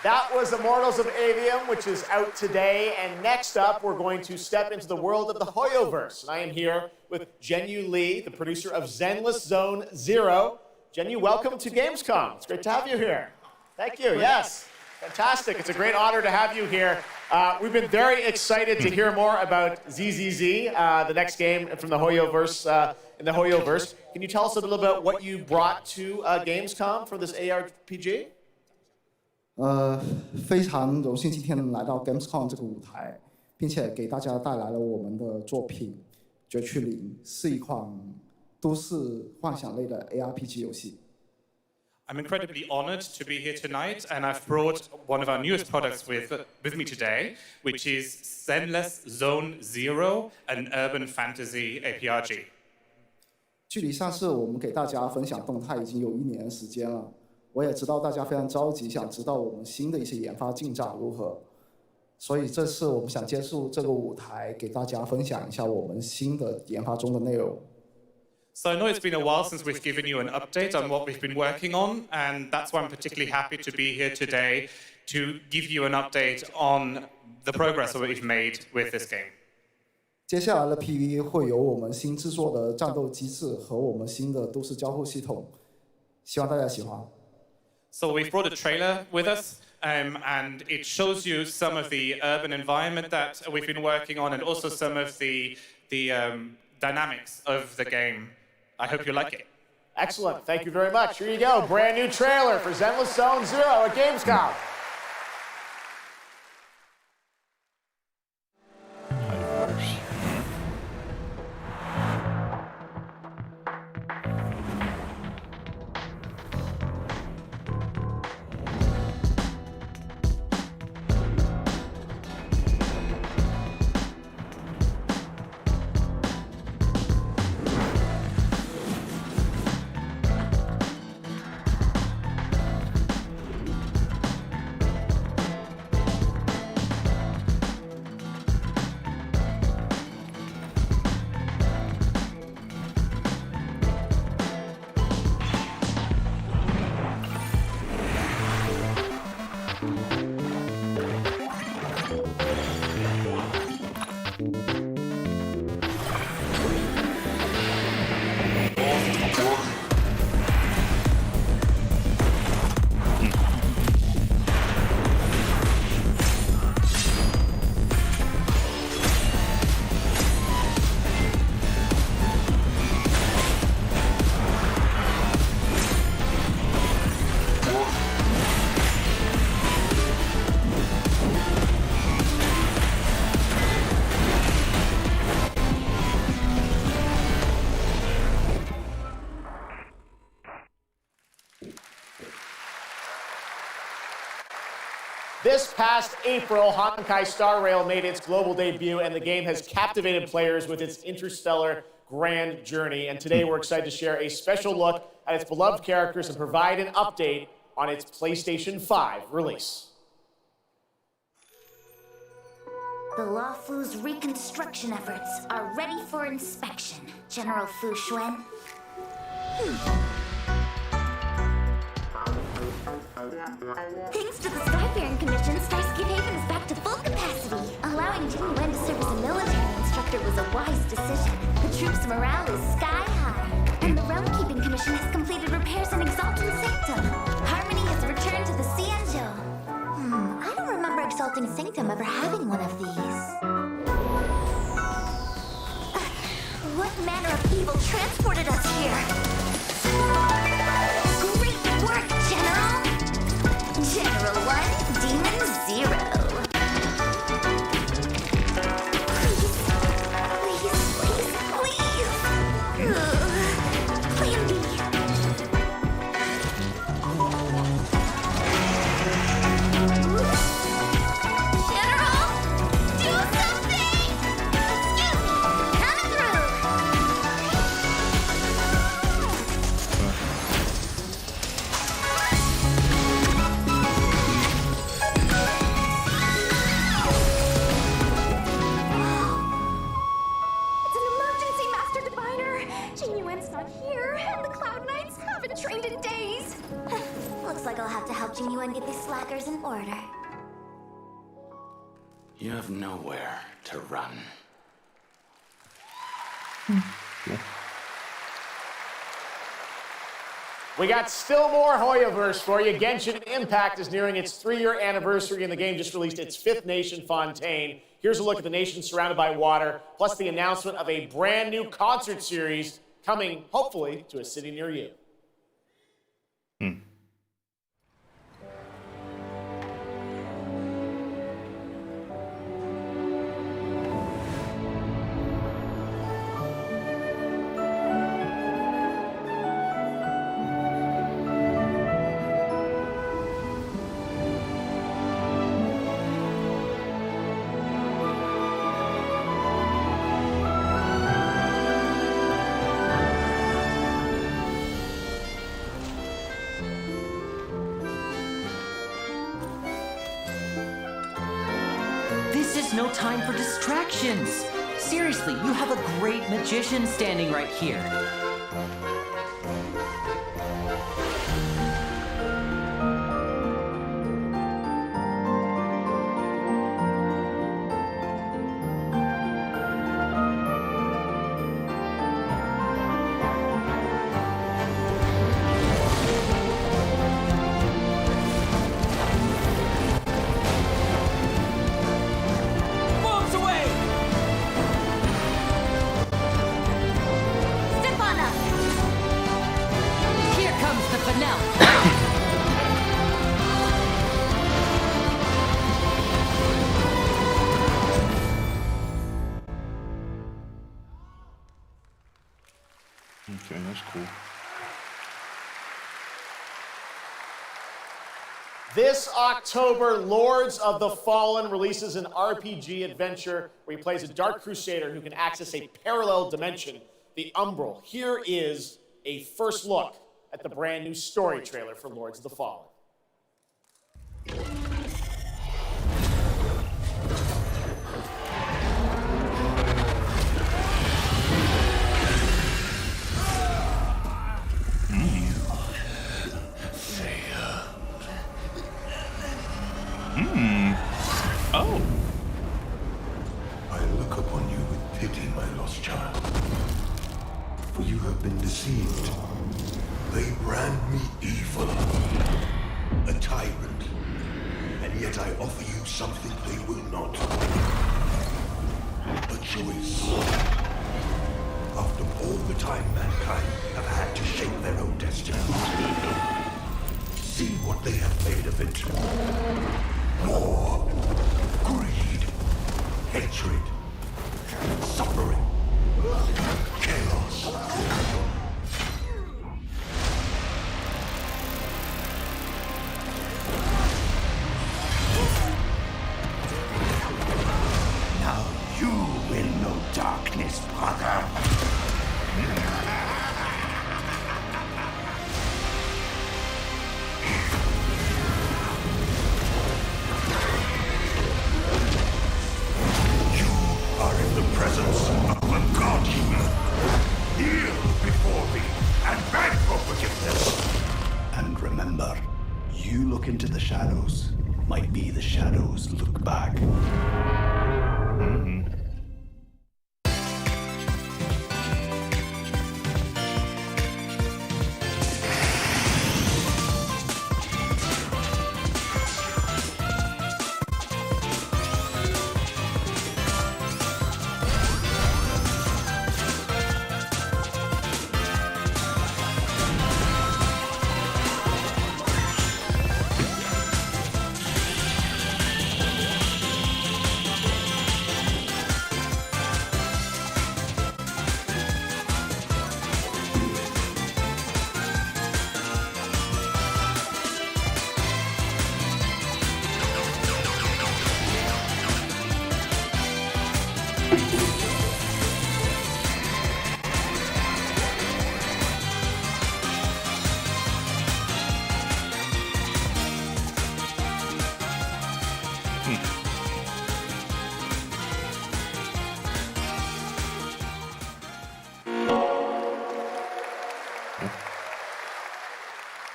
That was Immortals of Avium, which is out today. And next up, we're going to step into the world of the Hoyoverse. And I am here with Jenyu Lee, the producer of Zenless Zone Zero. Jenyu, welcome to Gamescom. It's great to have you here. Thank you. Yes. Fantastic. It's a great honor to have you here. We've been very excited to hear more about ZZZ, the next game from the Hoyoverse, in the Hoyoverse. Can you tell us a little bit what you brought to Gamescom for this ARPG? 非常荣幸今天能来到 Gamescom 这个舞台，并且给大家带来了我们的作品《绝区零》，是一款都市幻想类的 ARPG 游戏。I'm incredibly honored to be here tonight, and I've brought one of our newest products with me today, which is Zenless Zone Zero, an urban fantasy ARPG. 距离上次我们给大家分享动态已经有1年的时间了。我也知道大家非常着急，想知道我们新的一些研发进展如何，所以这次我们想借助这个舞台，给大家分享一下我们新的研发中的内容。So I know it's been a while since we've given you an update on what we've been working on, and that's why I'm particularly happy to be here today to give you an update on the progress that we've made with this game. 接下来的 PV 会有我们新制作的战斗机制和我们新的都市交互系统，希望大家喜欢。So we've brought a trailer with us, and it shows you some of the urban environment that we've been working on, and also some of the dynamics of the game. I hope you like it. Excellent. Thank you very much. Here you go. Brand new trailer for Zenless Zone Zero at Gamescom. This past April, Honkai Star Rail made its global debut, and the game has captivated players with its interstellar grand journey. And today we're excited to share a special look at its beloved characters and provide an update on its PlayStation 5 release. The Luofu's reconstruction efforts are ready for inspection, General Fu Xuan. Thanks to the Skyfaring Commission, Starsky Haven is back to full capacity. Allowing Jing Wen to serve as a military instructor was a wise decision. The troops' morale is sky high. And the Realm Keeping Commission has completed repairs in Exalting Sanctum. Harmony has returned to the Xianzhou. I don't remember Exalting Sanctum ever having one of these. What manner of evil transported us here? Great work, General! General 1, Demon 0. Please, please. Plan B. General, do something! Excuse me, coming through. It's an emergency, Master Diviner! Jing Yuan's not here, and the Cloud Knights haven't trained in days. Looks like I'll have to help Jing Yuan get these slackers in order. You have nowhere to run. We got still more Hoyoverse for you. Genshin Impact is nearing its 3-year anniversary, and the game just released its 5th nation, Fontaine. Here's a look at the nation surrounded by water, plus the announcement of a brand new concert series coming, hopefully, to a city near you. This is no time for distractions. Seriously, you have a great magician standing right here. Moves away! Step on up! Here comes the finale. Okay, that's cool. This October, Lords of the Fallen releases an RPG adventure where he plays a Dark Crusader who can access a parallel dimension, the Umbral. Here is a first look at the brand new story trailer for Lords of the Fallen. Oh. I look upon you with pity, my lost child. For you have been deceived. They brand me evil, a tyrant, and yet I offer you something they will not. A choice. After all the time mankind have had to shape their own destiny. See what they have made of it. War, greed, hatred, suffering, chaos. darkness, brother. You are in the presence of a god human. Kneel before me and beg for forgiveness. And remember, you look into the shadows, might be the shadows look back.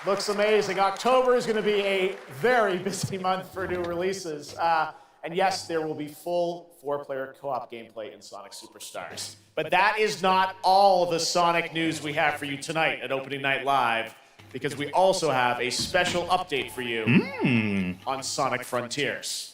Looks amazing. October is going to be a very busy month for new releases. And yes, there will be full 4-player co-op gameplay in Sonic Superstars. But that is not all the Sonic news we have for you tonight at Opening Night Live, because we also have a special update for you on Sonic Frontiers.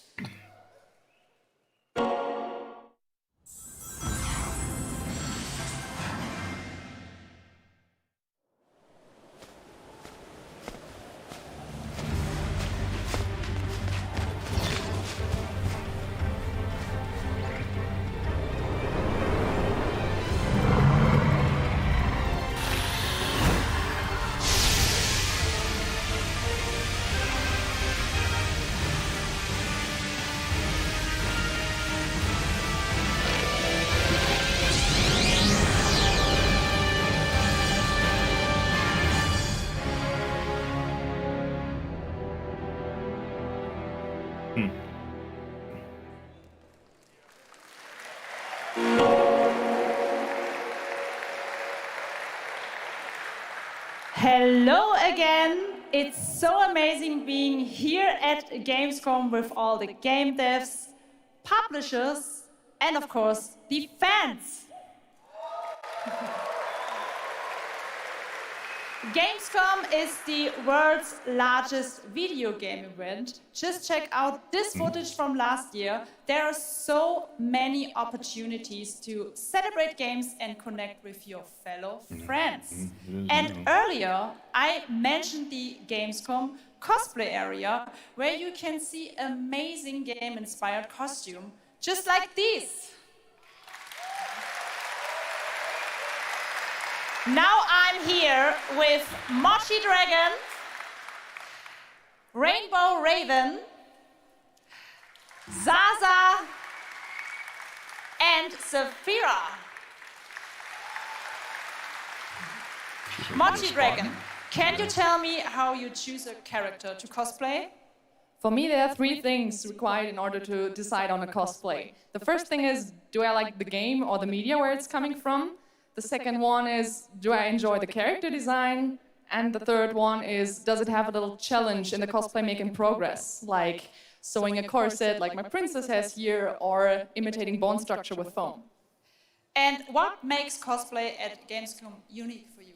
Hello again. It's so amazing being here at Gamescom with all the game devs, publishers, and of course, the fans. Gamescom is the world's largest video game event. Just check out this footage from last year. There are so many opportunities to celebrate games and connect with your fellow friends. And earlier, I mentioned the Gamescom cosplay area, where you can see amazing game-inspired costume, just like these. Now I'm here with Mochi Dragon, Rainbow Raven, Zaza, and Saphira. Mochi Dragon, can you tell me how you choose a character to cosplay? For me, there are 3 things required in order to decide on a cosplay. The first thing is, do I like the game or the media where it's coming from? The second one is, do I enjoy the character design? And the third one is, does it have a little challenge in the cosplay making progress? Like sewing a corset like my princess has here, or imitating bone structure with foam. And what makes cosplay at Gamescom unique for you?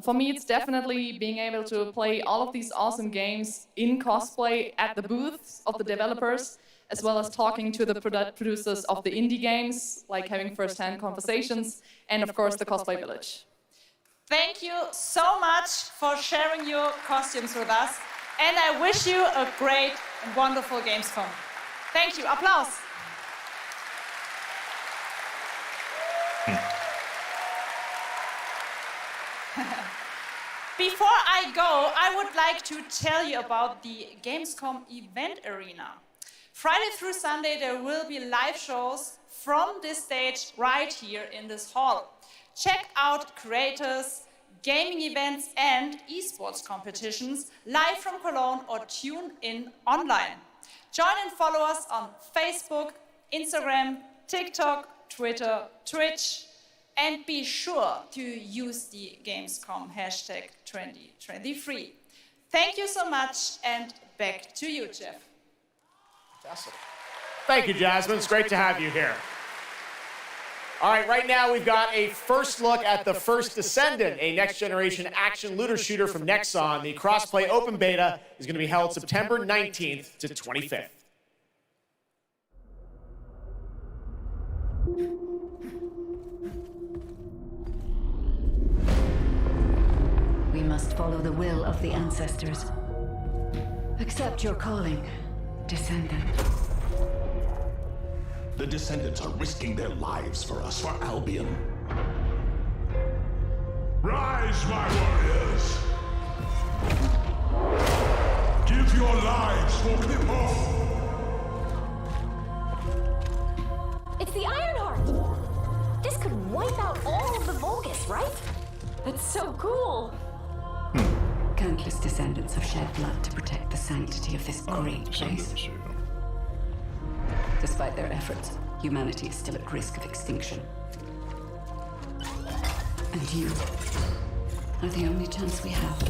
For me, it's definitely being able to play all of these awesome games in cosplay at the booths of the developers, as well as talking to the producers of the indie games, like having first-hand conversations, and of course the Cosplay Village. Thank you so much for sharing your costumes with us, and I wish you a great and wonderful Gamescom. Thank you. Applause. Before I go, I would like to tell you about the Gamescom event arena. Friday through Sunday, there will be live shows from this stage right here in this hall. Check out creators, gaming events and esports competitions live from Cologne or tune in online. Join and follow us on Facebook, Instagram, TikTok, Twitter, Twitch, and be sure to use the Gamescom hashtag 2023. Thank you so much, and back to you, Jeff. Fantastic. Thank you, Jasmine. It's great to have you here. All right, right now we've got a first look at the first Descendant, a next-generation action looter shooter from Nexon. The cross-play open beta is going to be held September 19th to 25th. We must follow the will of the ancestors. Accept your calling, Descendant. The Descendants are risking their lives for us, for Albion. Rise, my warriors! Give your lives for Clippo! It's the Ironheart! This could wipe out all of the Vulgus, right? That's so cool! Countless descendants have shed blood to protect the sanctity of this great place. Despite their efforts, humanity is still at risk of extinction. And you are the only chance we have.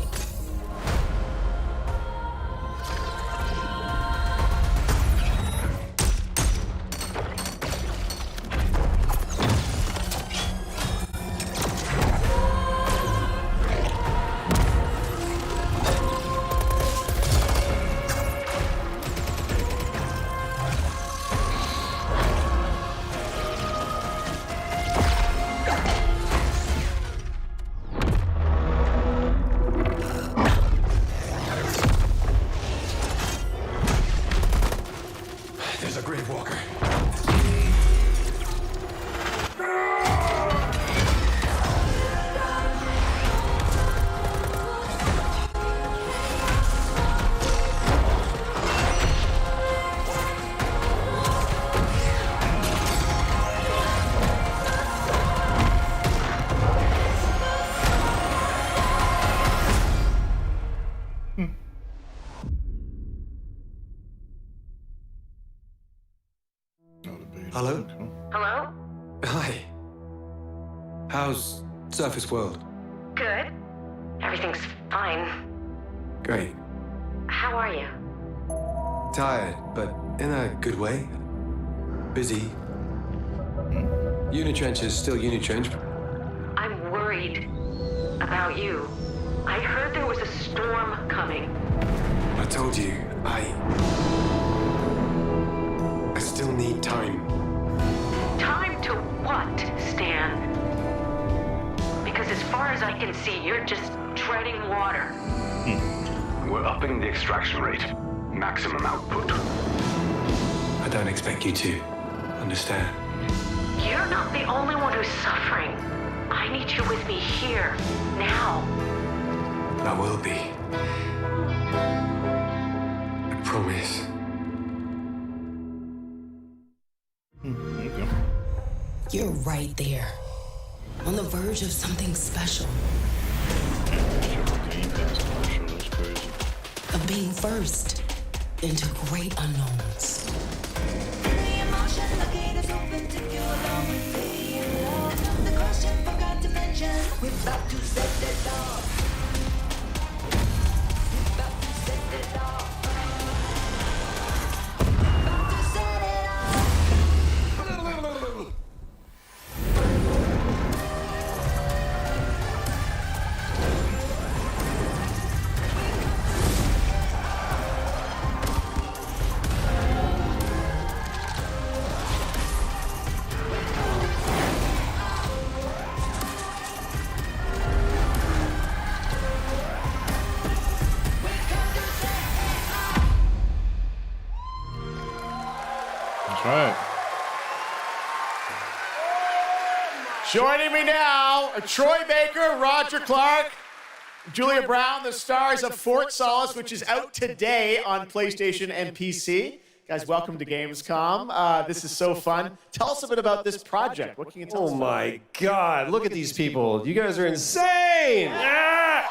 Hello? Hello? Hi. How's Surface World? Good. Everything's fine. Great. How are you? Tired, but in a good way. Busy. Unitrench is still Unitrench. I'm worried about you. I heard there was a storm coming. I told you, I still need time. Time to what, Stan? Because as far as I can see, you're just treading water. We're upping the extraction rate. Maximum output. I don't expect you to understand. You're not the only one who's suffering. I need you with me here, now. I will be. I promise. You're right there, on the verge of something special. Of being first into great unknowns. That's right. Joining me now are Troy Baker, Roger Clark, Julia Brown, the stars of Fort Solace, which is out today on PlayStation and PC. Guys, welcome to Gamescom. This is so fun. Tell us a bit about this project. What can you tell us Oh about my God, look at these people. You guys are insane. Yeah!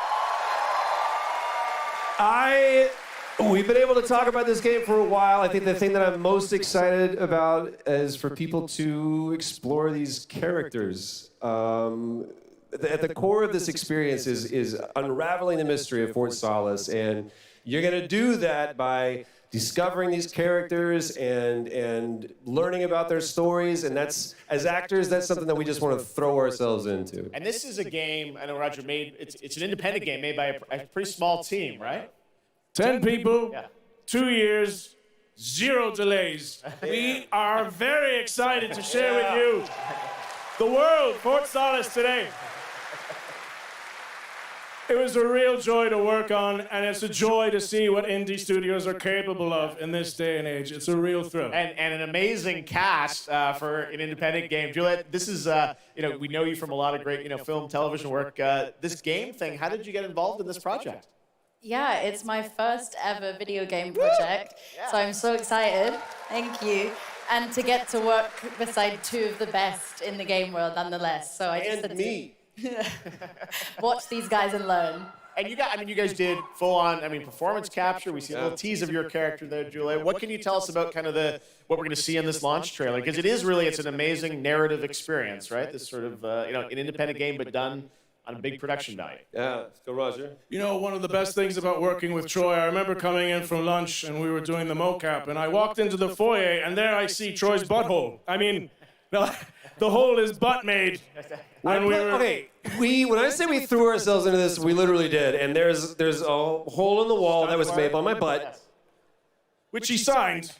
We've been able to talk about this game for a while. I think the thing that I'm most excited about is for people to explore these characters. At the core of this experience is unraveling the mystery of Fort Solace, and you're going to do that by discovering these characters and learning about their stories, and that's, as actors, that's something that we just want to throw ourselves into. And this is a game, I know Roger it's an independent game made by a pretty small team, right? 10 people, 2 years, 0 delays. We are very excited to share with you the world, Fort Solace today. It was a real joy to work on, and it's a joy to see what indie studios are capable of in this day and age. It's a real thrill. And an amazing cast for an independent game. Juliet, this is, we know you from a lot of great, film, television work. This game thing, how did you get involved in this project? Yeah, it's my first ever video game project, so I'm so excited. Thank you. And to get to work beside 2 of the best in the game world, nonetheless. So I just had me. to watch these guys and learn. And you guys did full-on, performance capture. We see a little tease of your character there, Julia. What can you tell us about kind of what we're going to see in this launch trailer? Because it's an amazing narrative experience, right? This sort of, an independent game, but done on a big production value. Yeah, let's go, Roger. One of the best things about working with Troy, I remember coming in from lunch and we were doing the mocap, and I walked into the foyer and there I see Troy's butthole. The hole is butt made. When I say we threw ourselves into this, we literally did. And there's a hole in the wall that was made by my butt, which he signed.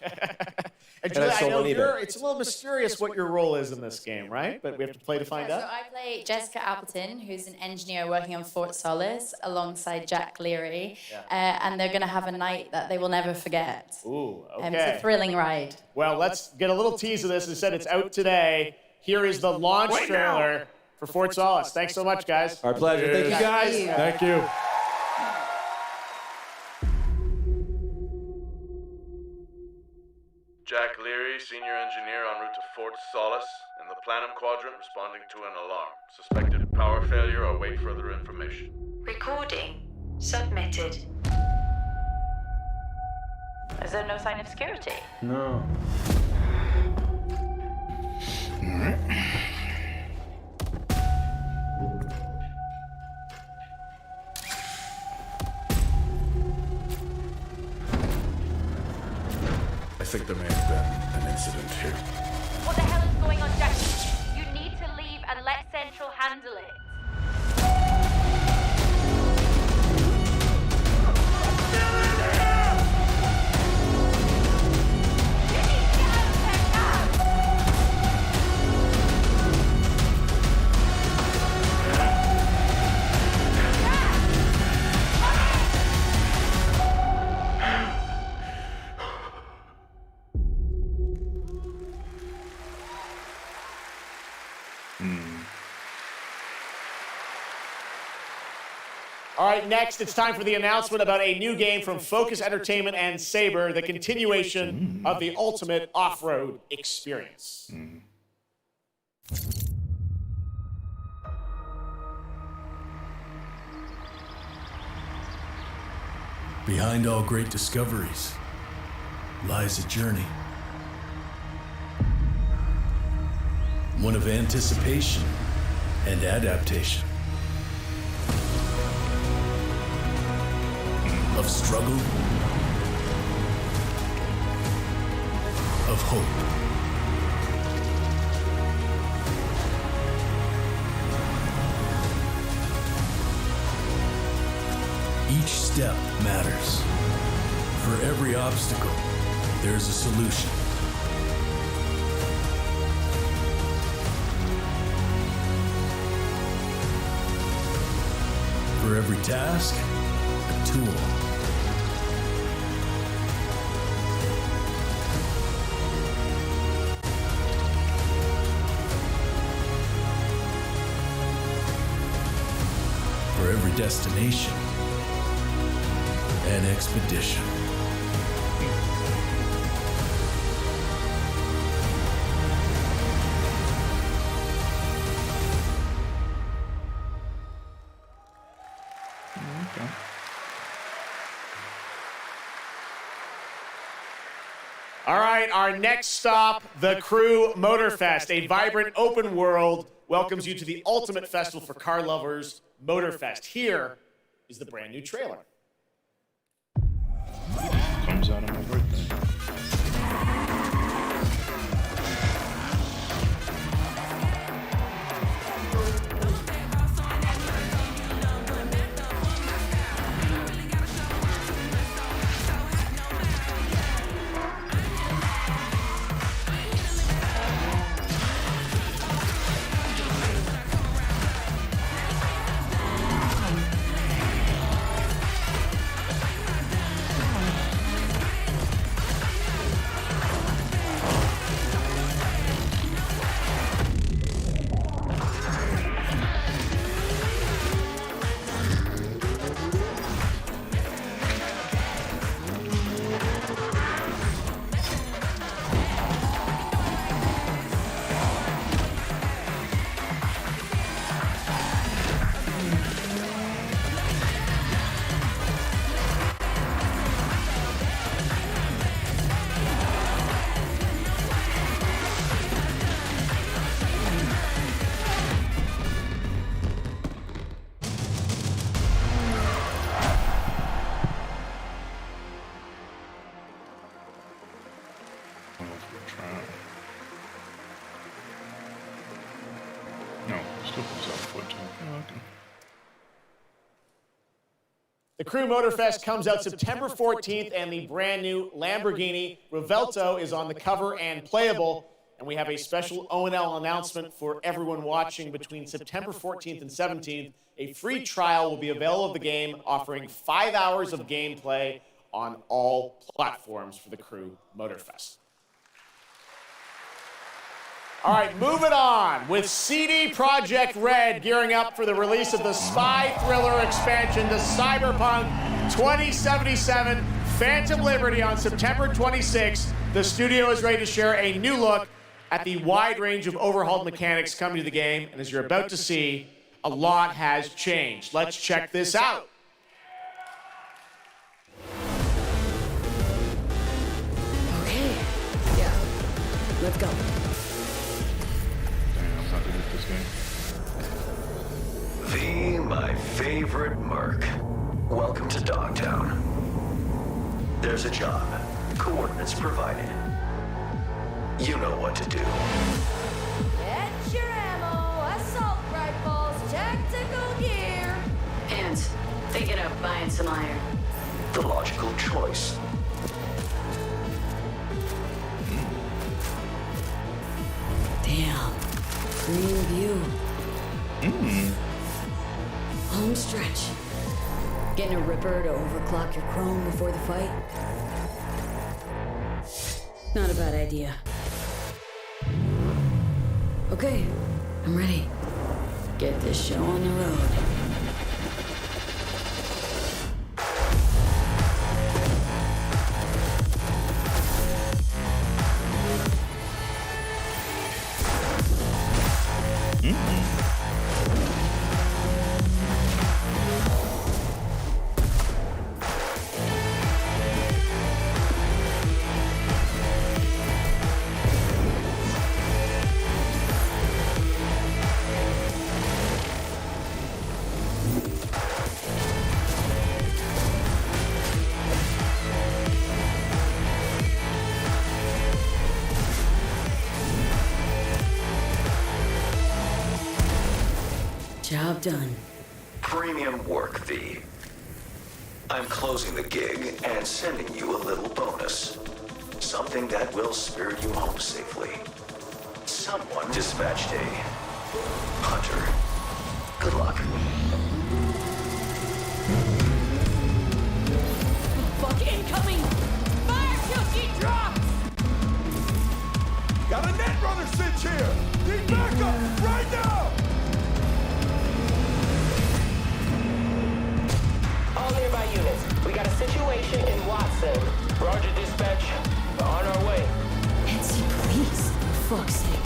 And Julia, I know it's a little mysterious what your role is in this game, right? But we have to play to find out. So I play Jessica Appleton, who's an engineer working on Fort Solace alongside Jack Leary. And they're going to have a night that they will never forget. Ooh, okay. It's a thrilling ride. Well, let's get a little tease of this. As I said, it's out today. Here is the launch trailer for Fort Solace. Thanks so much, guys. Our pleasure. Thank you, guys. Thank you. Jack Leary, senior engineer en route to Fort Solace, in the Planum Quadrant, responding to an alarm. Suspected power failure, or wait further information. Recording submitted. Is there no sign of security? No. I think there may have been an incident here. What the hell is going on, Jack? You need to leave and let Central handle it. All right, next, it's time for the announcement about a new game from Focus Entertainment and Saber, the continuation of the ultimate off-road experience. Behind all great discoveries lies a journey. One of anticipation and adaptation. Of struggle, of hope. Each step matters. For every obstacle, there's a solution. For every task, a tool. For every destination, an expedition. right, our next stop, the Crew Motorfest, a vibrant open world, welcomes you to the ultimate festival for car lovers, Motorfest. Here is the brand new trailer. Comes out on my birthday. The Crew Motorfest comes out September 14th, and the brand new Lamborghini Revuelto is on the cover and playable. And we have a special O&L announcement for everyone watching. Between September 14th and 17th, a free trial will be available of the game, offering 5 hours of gameplay on all platforms for the Crew Motorfest. All right, moving on with CD Projekt Red gearing up for the release of the spy thriller expansion to Cyberpunk 2077 Phantom Liberty on September 26th. The studio is ready to share a new look at the wide range of overhauled mechanics coming to the game, and as you're about to see, a lot has changed. Let's check this out. Okay, yeah, let's go. V, my favorite merc. Welcome to Dogtown. There's a job. Coordinates provided. You know what to do. Get your ammo, assault rifles, tactical gear. And thinking of buying some iron. The logical choice. Damn, green view. Home stretch. Getting a ripper to overclock your chrome before the fight? Not a bad idea. Okay, I'm ready. Get this show on the road. Job done. Premium work, V. I'm closing the gig and sending you a little bonus. Something that will spirit you home safely. Someone dispatched a hunter. Good luck. Fuck incoming! Fire QC dropped! Got a net runner cinch here! Need backup right now! All nearby units, we got a situation in Watson. Roger, dispatch. We're on our way. NC police, for fuck's sake.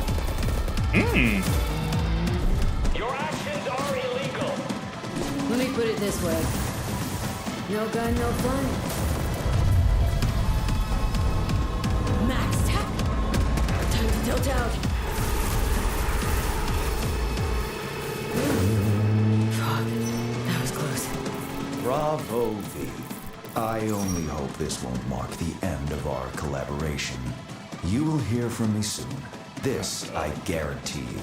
Your actions are illegal. Let me put it this way. No gun, no fun. Maxed Tilt out. Fuck, that was close. Bravo, V. I only hope this won't mark the end of our collaboration. You will hear from me soon. This I guarantee you.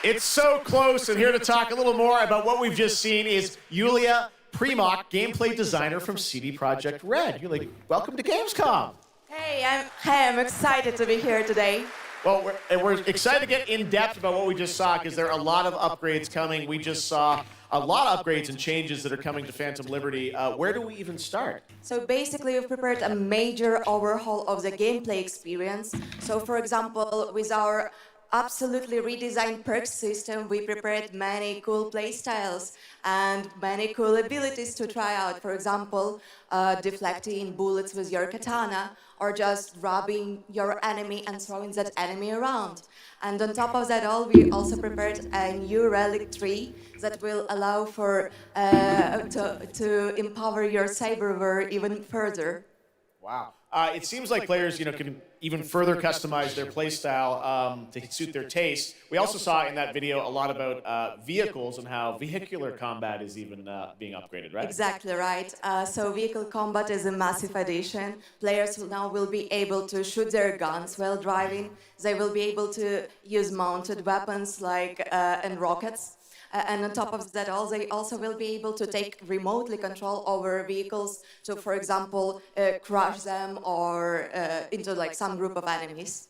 It's so close, and here to talk a little more about what we've just seen is Yulia Primok, gameplay designer from CD Projekt Red. Yulia, welcome to Gamescom. Hey, I'm excited to be here today. Well, we're excited to get in depth about what we just saw because there are a lot of upgrades coming. We just saw a lot of upgrades and changes that are coming to Phantom Liberty. Where do we even start? So basically, we've prepared a major overhaul of the gameplay experience. So for example, with our absolutely redesigned perks system, we prepared many cool playstyles and many cool abilities to try out. For example, deflecting bullets with your katana, or just robbing your enemy and throwing that enemy around. And on top of that all, we also prepared a new relic tree that will allow for to empower your cyberware even further. Wow. It seems like players, can even further customize their playstyle to suit their taste. We also saw in that video a lot about vehicles and how vehicular combat is even being upgraded, right? Exactly right. So vehicle combat is a massive addition. Players now will be able to shoot their guns while driving. They will be able to use mounted weapons like and rockets. And on top of that, they also will be able to take remotely control over vehicles to, for example, crush them or into like some group of enemies.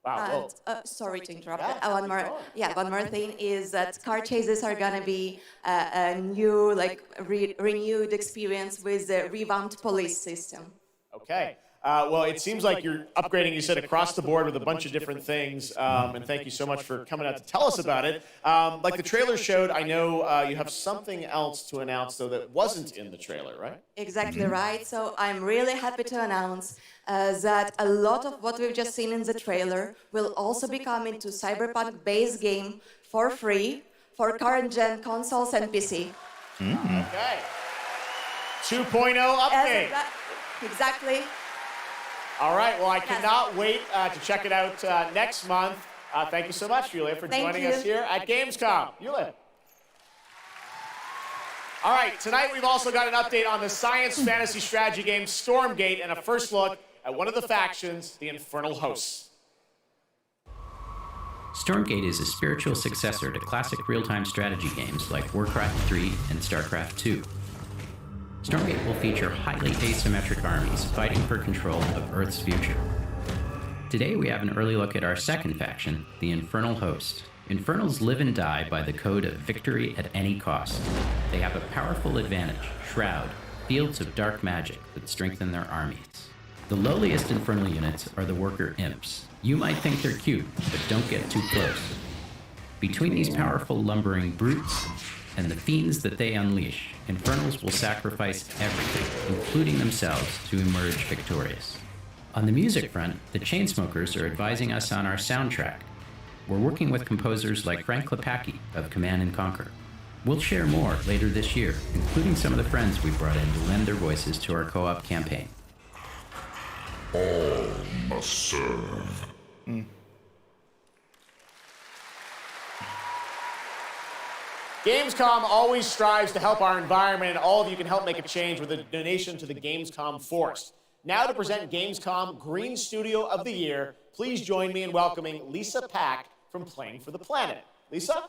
Wow. And, sorry to interrupt. One more thing is that car chases are gonna be a new, renewed experience with the revamped police system. Okay. Well, it seems like you're upgrading, you said, across the board with a bunch of different things, and thank you so much for coming out to tell us about it. Like the trailer showed, I know you have something else to announce, though, that wasn't in the trailer, right? Exactly right. So I'm really happy to announce that a lot of what we've just seen in the trailer will also be coming to Cyberpunk base game for free for current-gen consoles and PC. Okay. 2.0 update. Exactly. All right, well, I cannot wait to check it out next month. Thank you so much, Yulia, for joining us here at Gamescom. Yulia. All right, tonight we've also got an update on the science fantasy strategy game Stormgate and a first look at one of the factions, the Infernal Hosts. Stormgate is a spiritual successor to classic real-time strategy games like Warcraft 3 and StarCraft 2. Stormgate will feature highly asymmetric armies fighting for control of Earth's future. Today we have an early look at our second faction, the Infernal Host. Infernals live and die by the code of victory at any cost. They have a powerful advantage, Shroud, fields of dark magic that strengthen their armies. The lowliest Infernal units are the Worker Imps. You might think they're cute, but don't get too close. Between these powerful lumbering brutes and the fiends that they unleash, Infernals will sacrifice everything, including themselves, to emerge victorious. On the music front, the Chainsmokers are advising us on our soundtrack. We're working with composers like Frank Klepacki of Command & Conquer. We'll share more later this year, including some of the friends we brought in to lend their voices to our co-op campaign. All must serve. Gamescom always strives to help our environment, and all of you can help make a change with a donation to the Gamescom Force. Now to present Gamescom Green Studio of the Year, please join me in welcoming Lisa Pack from Playing for the Planet. Lisa?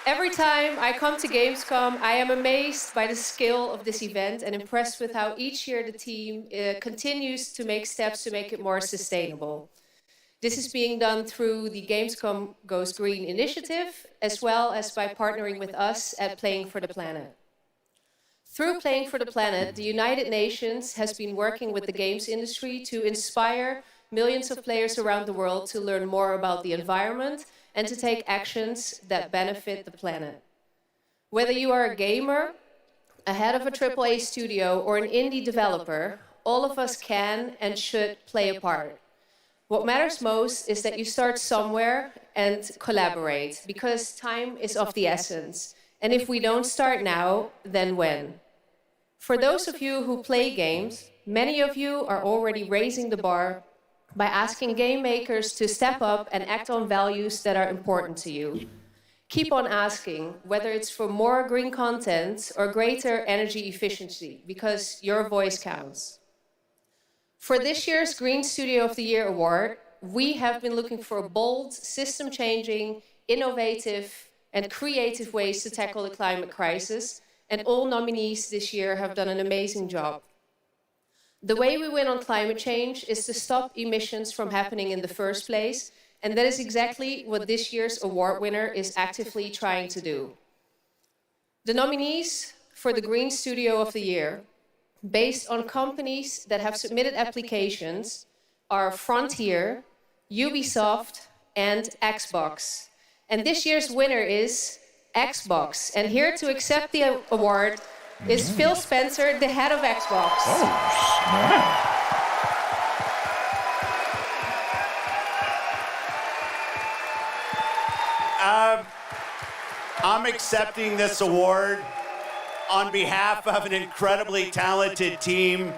Every time I come to Gamescom, I am amazed by the scale of this event and impressed with how each year the team continues to make steps to make it more sustainable. This is being done through the Gamescom Goes Green initiative, as well as by partnering with us at Playing for the Planet. Through Playing for the Planet, the United Nations has been working with the games industry to inspire millions of players around the world to learn more about the environment and to take actions that benefit the planet. Whether you are a gamer, a head of a AAA studio, or an indie developer, all of us can and should play a part. What matters most is that you start somewhere and collaborate, because time is of the essence. And if we don't start now, then when? For those of you who play games, many of you are already raising the bar by asking game makers to step up and act on values that are important to you. Keep on asking, whether it's for more green content or greater energy efficiency, because your voice counts. For this year's Green Studio of the Year award, we have been looking for bold, system-changing, innovative, and creative ways to tackle the climate crisis, and all nominees this year have done an amazing job. The way we win on climate change is to stop emissions from happening in the first place, and that is exactly what this year's award winner is actively trying to do. The nominees for the Green Studio of the Year, based on companies that have submitted applications, are Frontier, Ubisoft, and Xbox. And this year's winner is Xbox. And here to accept the award is Phil Spencer, the head of Xbox. Oh, wow. I'm accepting this award on behalf of an incredibly talented team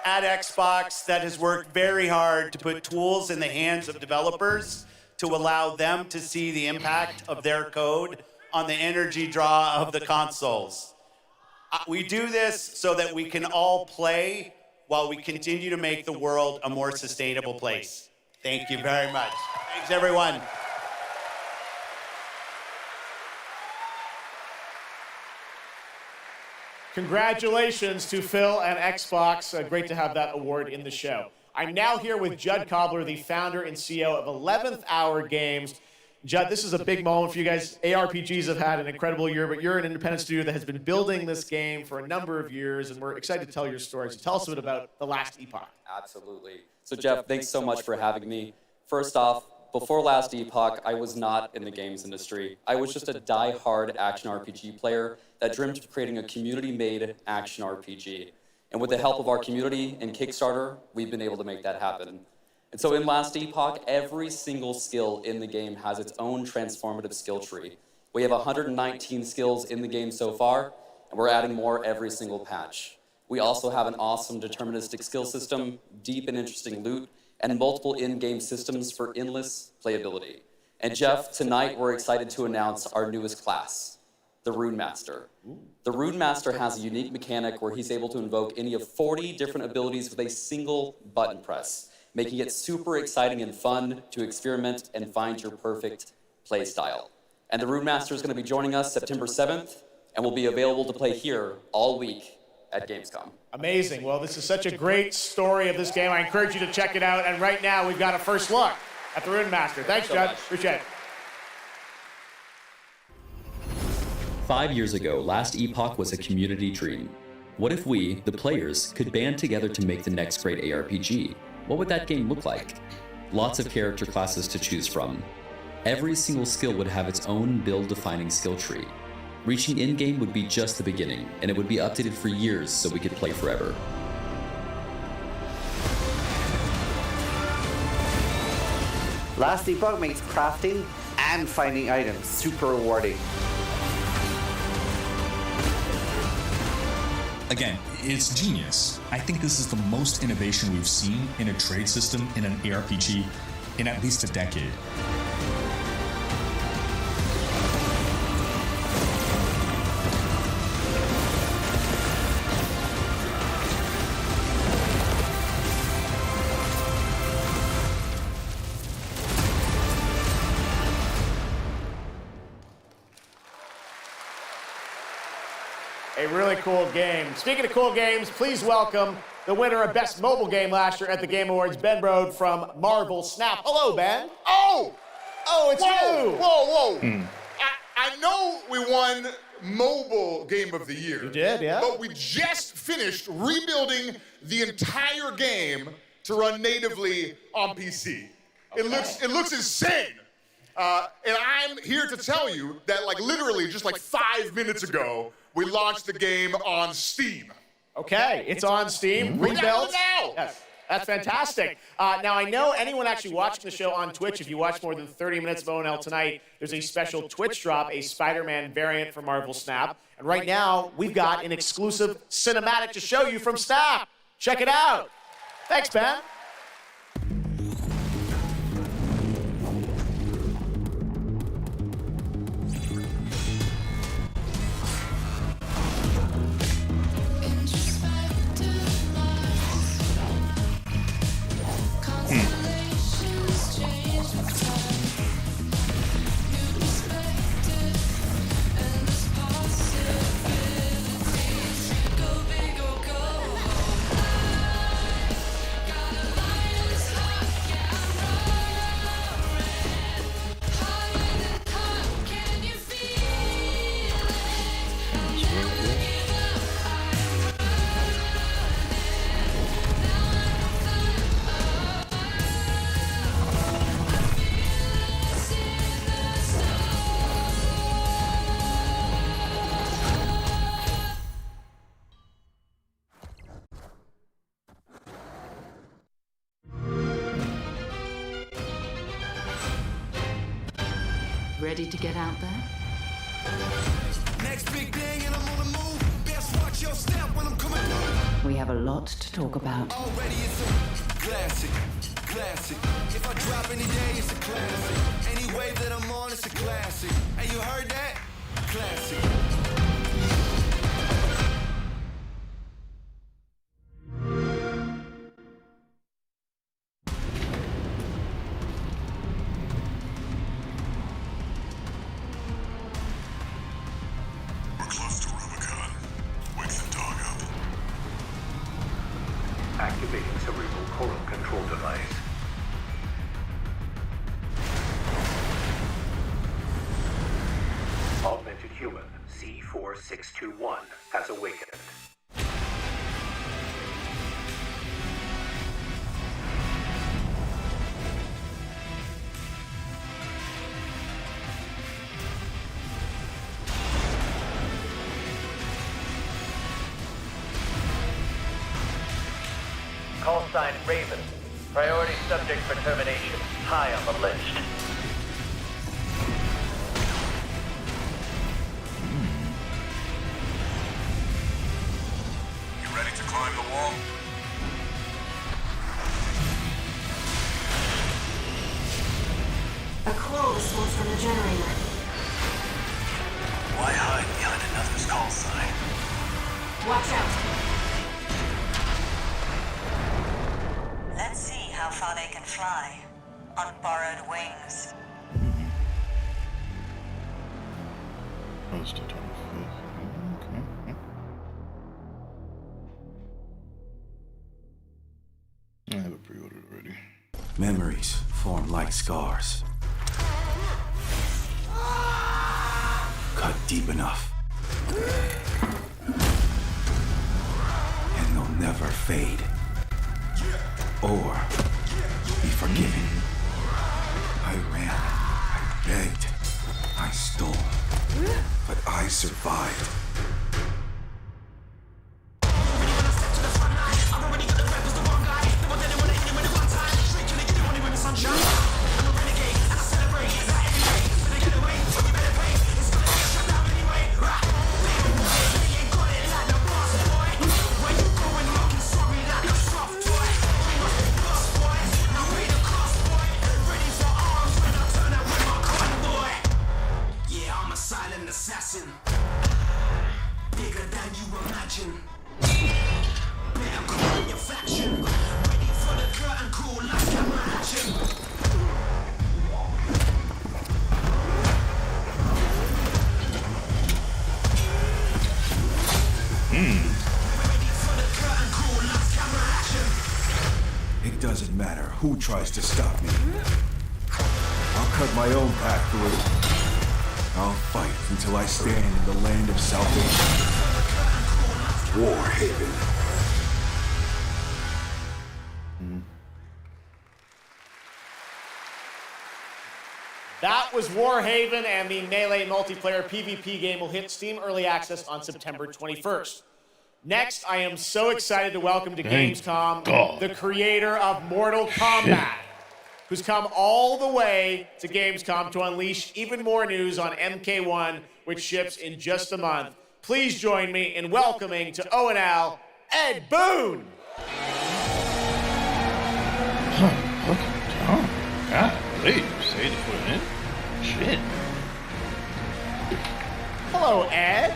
at Xbox that has worked very hard to put tools in the hands of developers to allow them to see the impact of their code on the energy draw of the consoles. We do this so that we can all play while we continue to make the world a more sustainable place. Thank you very much. Thanks, everyone. Congratulations to Phil and Xbox. Great to have that award in the show. I'm now here with Judd Cobbler, the founder and CEO of 11th Hour Games. Judd, this is a big moment for you guys. ARPGs have had an incredible year, but you're an independent studio that has been building this game for a number of years, and we're excited to tell your story. So tell us a bit about The Last Epoch. Absolutely. So Jeff, thanks so much for having me. First off, before Last Epoch, I was not in the games industry. I was just a die-hard action RPG player that dreamt of creating a community-made action RPG. And with the help of our community and Kickstarter, we've been able to make that happen. And so in Last Epoch, every single skill in the game has its own transformative skill tree. We have 119 skills in the game so far, and we're adding more every single patch. We also have an awesome deterministic skill system, deep and interesting loot, and multiple in-game systems for endless playability. And Jeff, tonight we're excited to announce our newest class, the Rune Master. The Rune Master has a unique mechanic where he's able to invoke any of 40 different abilities with a single button press, making it super exciting and fun to experiment and find your perfect play style. And the Rune Master is going to be joining us September 7th, and will be available to play here all week at Gamescom. Amazing. Well, this is such a great story of this game. I encourage you to check it out. And right now, we've got a first look at the Rune Master. Thanks, Judd. Appreciate it. 5 years ago, Last Epoch was a community dream. What if we, the players, could band together to make the next great ARPG? What would that game look like? Lots of character classes to choose from. Every single skill would have its own build-defining skill tree. Reaching in-game would be just the beginning, and it would be updated for years so we could play forever. Last Epoch makes crafting and finding items super rewarding. Again, it's genius. I think this is the most innovation we've seen in a trade system in an ARPG in at least a decade. A really cool game. Speaking of cool games, please welcome the winner of Best Mobile Game last year at the Game Awards, Ben Brode from Marvel Snap. Hello, Ben. Oh, it's you. Whoa. I know we won Mobile Game of the Year. You did, yeah. But we just finished rebuilding the entire game to run natively on PC. Okay. It looks insane. And I'm here to tell you that, like, literally just like 5 minutes ago, we launched the game on Steam. Okay, it's on Steam. Rebuilt. Now. Yes. That's fantastic. Now, I know anyone actually watching the show on Twitch, if you watch more than 30 minutes of ONL tonight, there's a special Twitch drop, a Spider-Man variant for Marvel Snap. And right now, we've got an exclusive cinematic to show you from Snap. Check it out. Thanks, Ben. Ready to get out there? Next big thing and I'm on the move. Best watch your step when I'm coming through. We have a lot to talk about. Already it's a classic. If I drop any day, it's a classic. Any wave that I'm on, it's a classic. Hey, you heard that? Classic. Activating cerebral colon control device. Augmented human C4621 has awakened. Call sign Raven. Priority subject for termination. High on the list. You ready to climb the wall? A call response from the generator. Why hide behind another's call sign? Watch out. Let's see how far they can fly on borrowed wings. Posted on the 5th. Okay. I have it pre-ordered already. Memories form like scars. Cut deep enough. And they'll never fade. Or be forgiven. I ran. I begged. I stole. But I survived. Assassin, bigger than you imagine. Better call in your faction. Ready for the curtain call, like camera action. Ready for the curtain call, like camera action. It doesn't matter who tries to stop me. I'll cut my own path through. I'll fight until I stand in the land of salvation. Warhaven. That was Warhaven, and the Melee multiplayer PvP game will hit Steam Early Access on September 21st. Next, I am so excited to welcome to gamescom God. the creator of Mortal Kombat, who's come all the way to Gamescom to unleash even more news on MK1, which ships in just a month. Please join me in welcoming to ONL, Ed Boon. Golly, say it for a minute. Shit. Hello, Ed.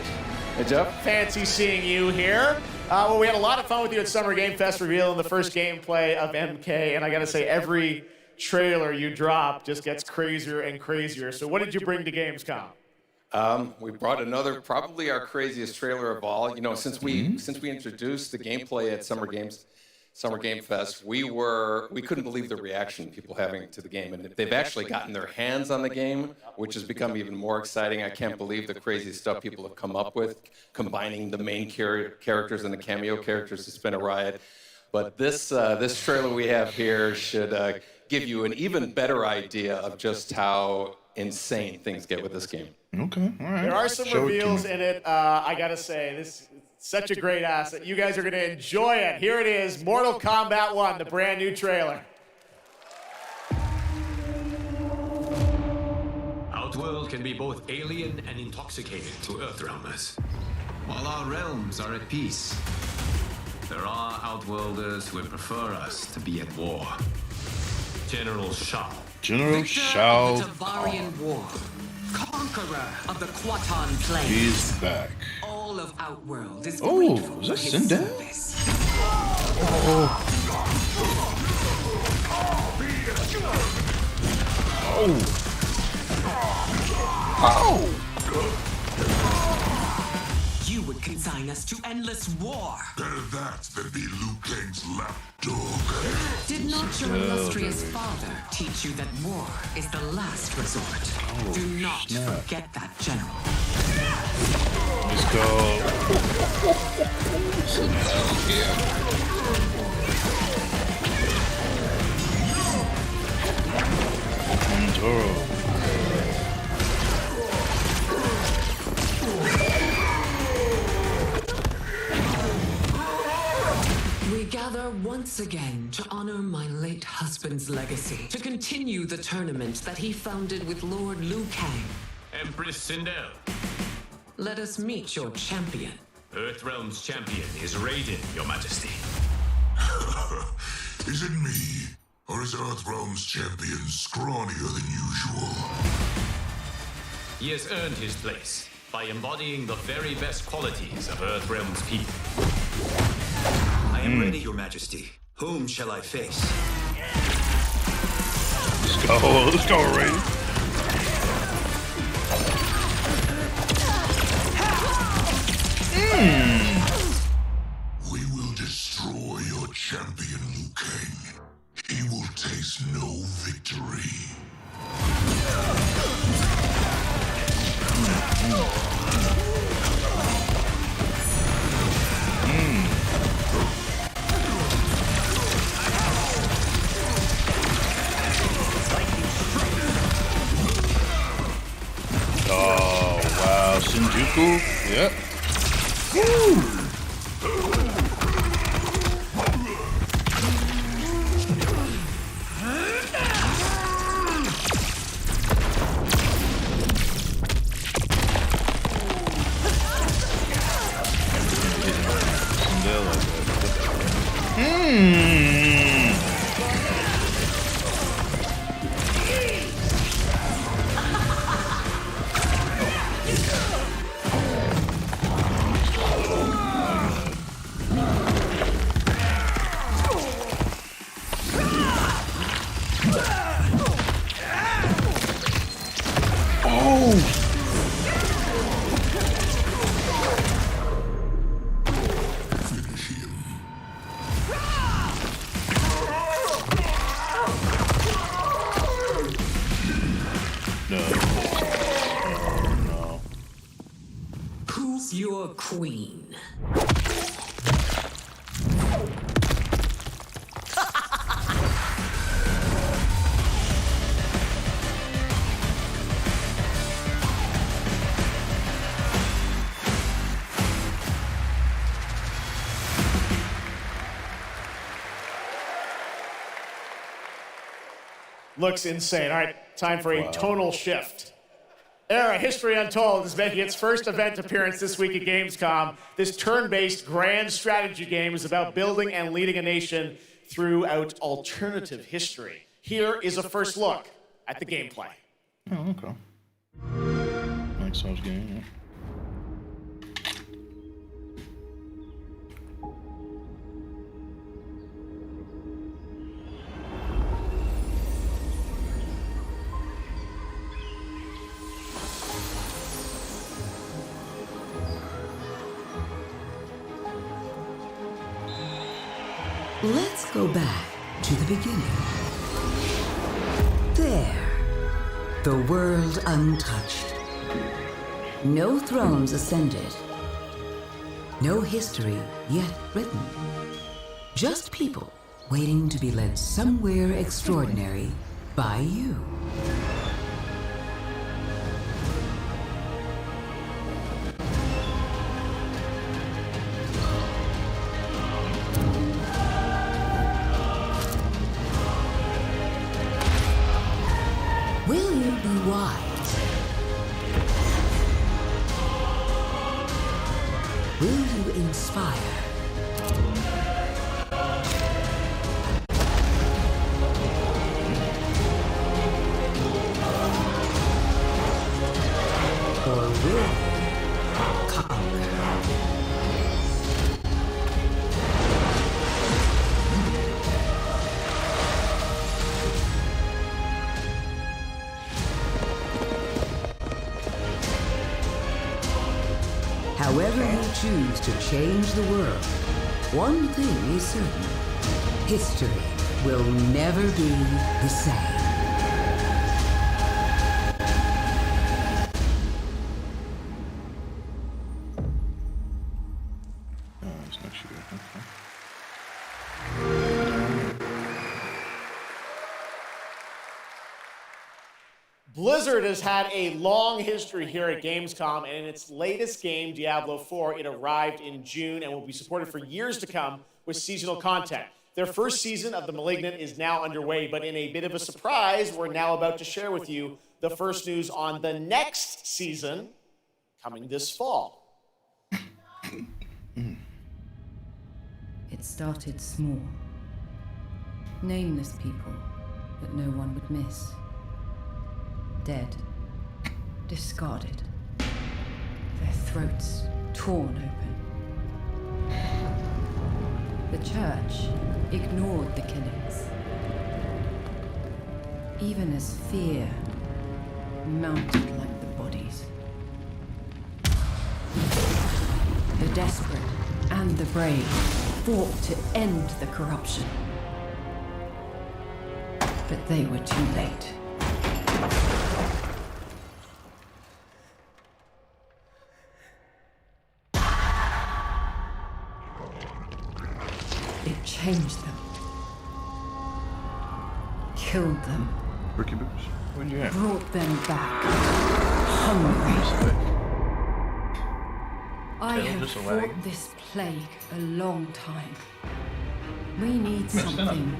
Hey, Jeff. Fancy seeing you here. Well, we had a lot of fun with you at Summer Game Fest revealing the first gameplay of MK, and I gotta say, every trailer you drop just gets crazier and crazier. So what did you bring to Gamescom? We brought another, probably our craziest trailer of all. You know, since we introduced the gameplay at Summer Game Fest, we couldn't believe the reaction people having to the game, and they've actually gotten their hands on the game, which has become even more exciting. I can't believe the crazy stuff people have come up with, combining the main characters and the cameo characters. It's been a riot. But this trailer we have here should give you an even better idea of just how insane things get with this game. Okay, all right. There are some reveals in it. I gotta say, this is such a great asset. You guys are gonna enjoy it. Here it is, Mortal Kombat 1, the brand new trailer. Outworld can be both alien and intoxicating to Earthrealmers. While our realms are at peace, there are Outworlders who would prefer us to be at war. General Shao. General Victor Shao. of the Tavarian War. Conqueror of the Quatan Plains. He's back. All of Outworld is Oh, grateful is for that his Sindan? service. You would consign us to endless war. Better that than be Liu Kang's lapdog. Did not your illustrious father teach you that war is the last resort? Do not forget that, General. Let's go. Montoro. We gather once again to honor my late husband's legacy, to continue the tournament that he founded with Lord Liu Kang. Empress Sindel. Let us meet your champion. Earthrealm's champion is Raiden, Your Majesty. Is it me? Or is Earthrealm's champion scrawnier than usual? He has earned his place by embodying the very best qualities of Earthrealm's people. I am ready, Your Majesty. Whom shall I face? Let's go, Raiden. We will destroy your champion, Liu Kang. He will taste no victory. Oh, wow. Shinjuku? Yep. Woo! Who's your queen? looks insane. All right, time for a tonal shift. Era History Untold is making its first event appearance this week at Gamescom. This turn-based grand strategy game is about building and leading a nation throughout alternative history. Here is a first look at the gameplay. Oh, okay. Like Souls game, yeah. Let's go back to the beginning. There, the world untouched. No thrones ascended. No history yet written. Just people waiting to be led somewhere extraordinary by you. Will you be wise? Will you inspire? Or will you conquer? However you choose to change the world, one thing is certain. History will never be the same. Oh, it's not sure. Okay. Blizzard has had a long history here at Gamescom, and in its latest game, Diablo 4, it arrived in June and will be supported for years to come with seasonal content. Their first season of The Malignant is now underway, but in a bit of a surprise, we're now about to share with you the first news on the next season coming this fall. It started small. Nameless people that no one would miss. Dead. Discarded. Their throats torn open. The church ignored the killings. Even as fear mounted like the bodies. The desperate and the brave fought to end the corruption. But they were too late. It changed them. Killed them. Ricky Boots, where'd you at? Brought them back. Hungry. I have fought this plague a long time. We need something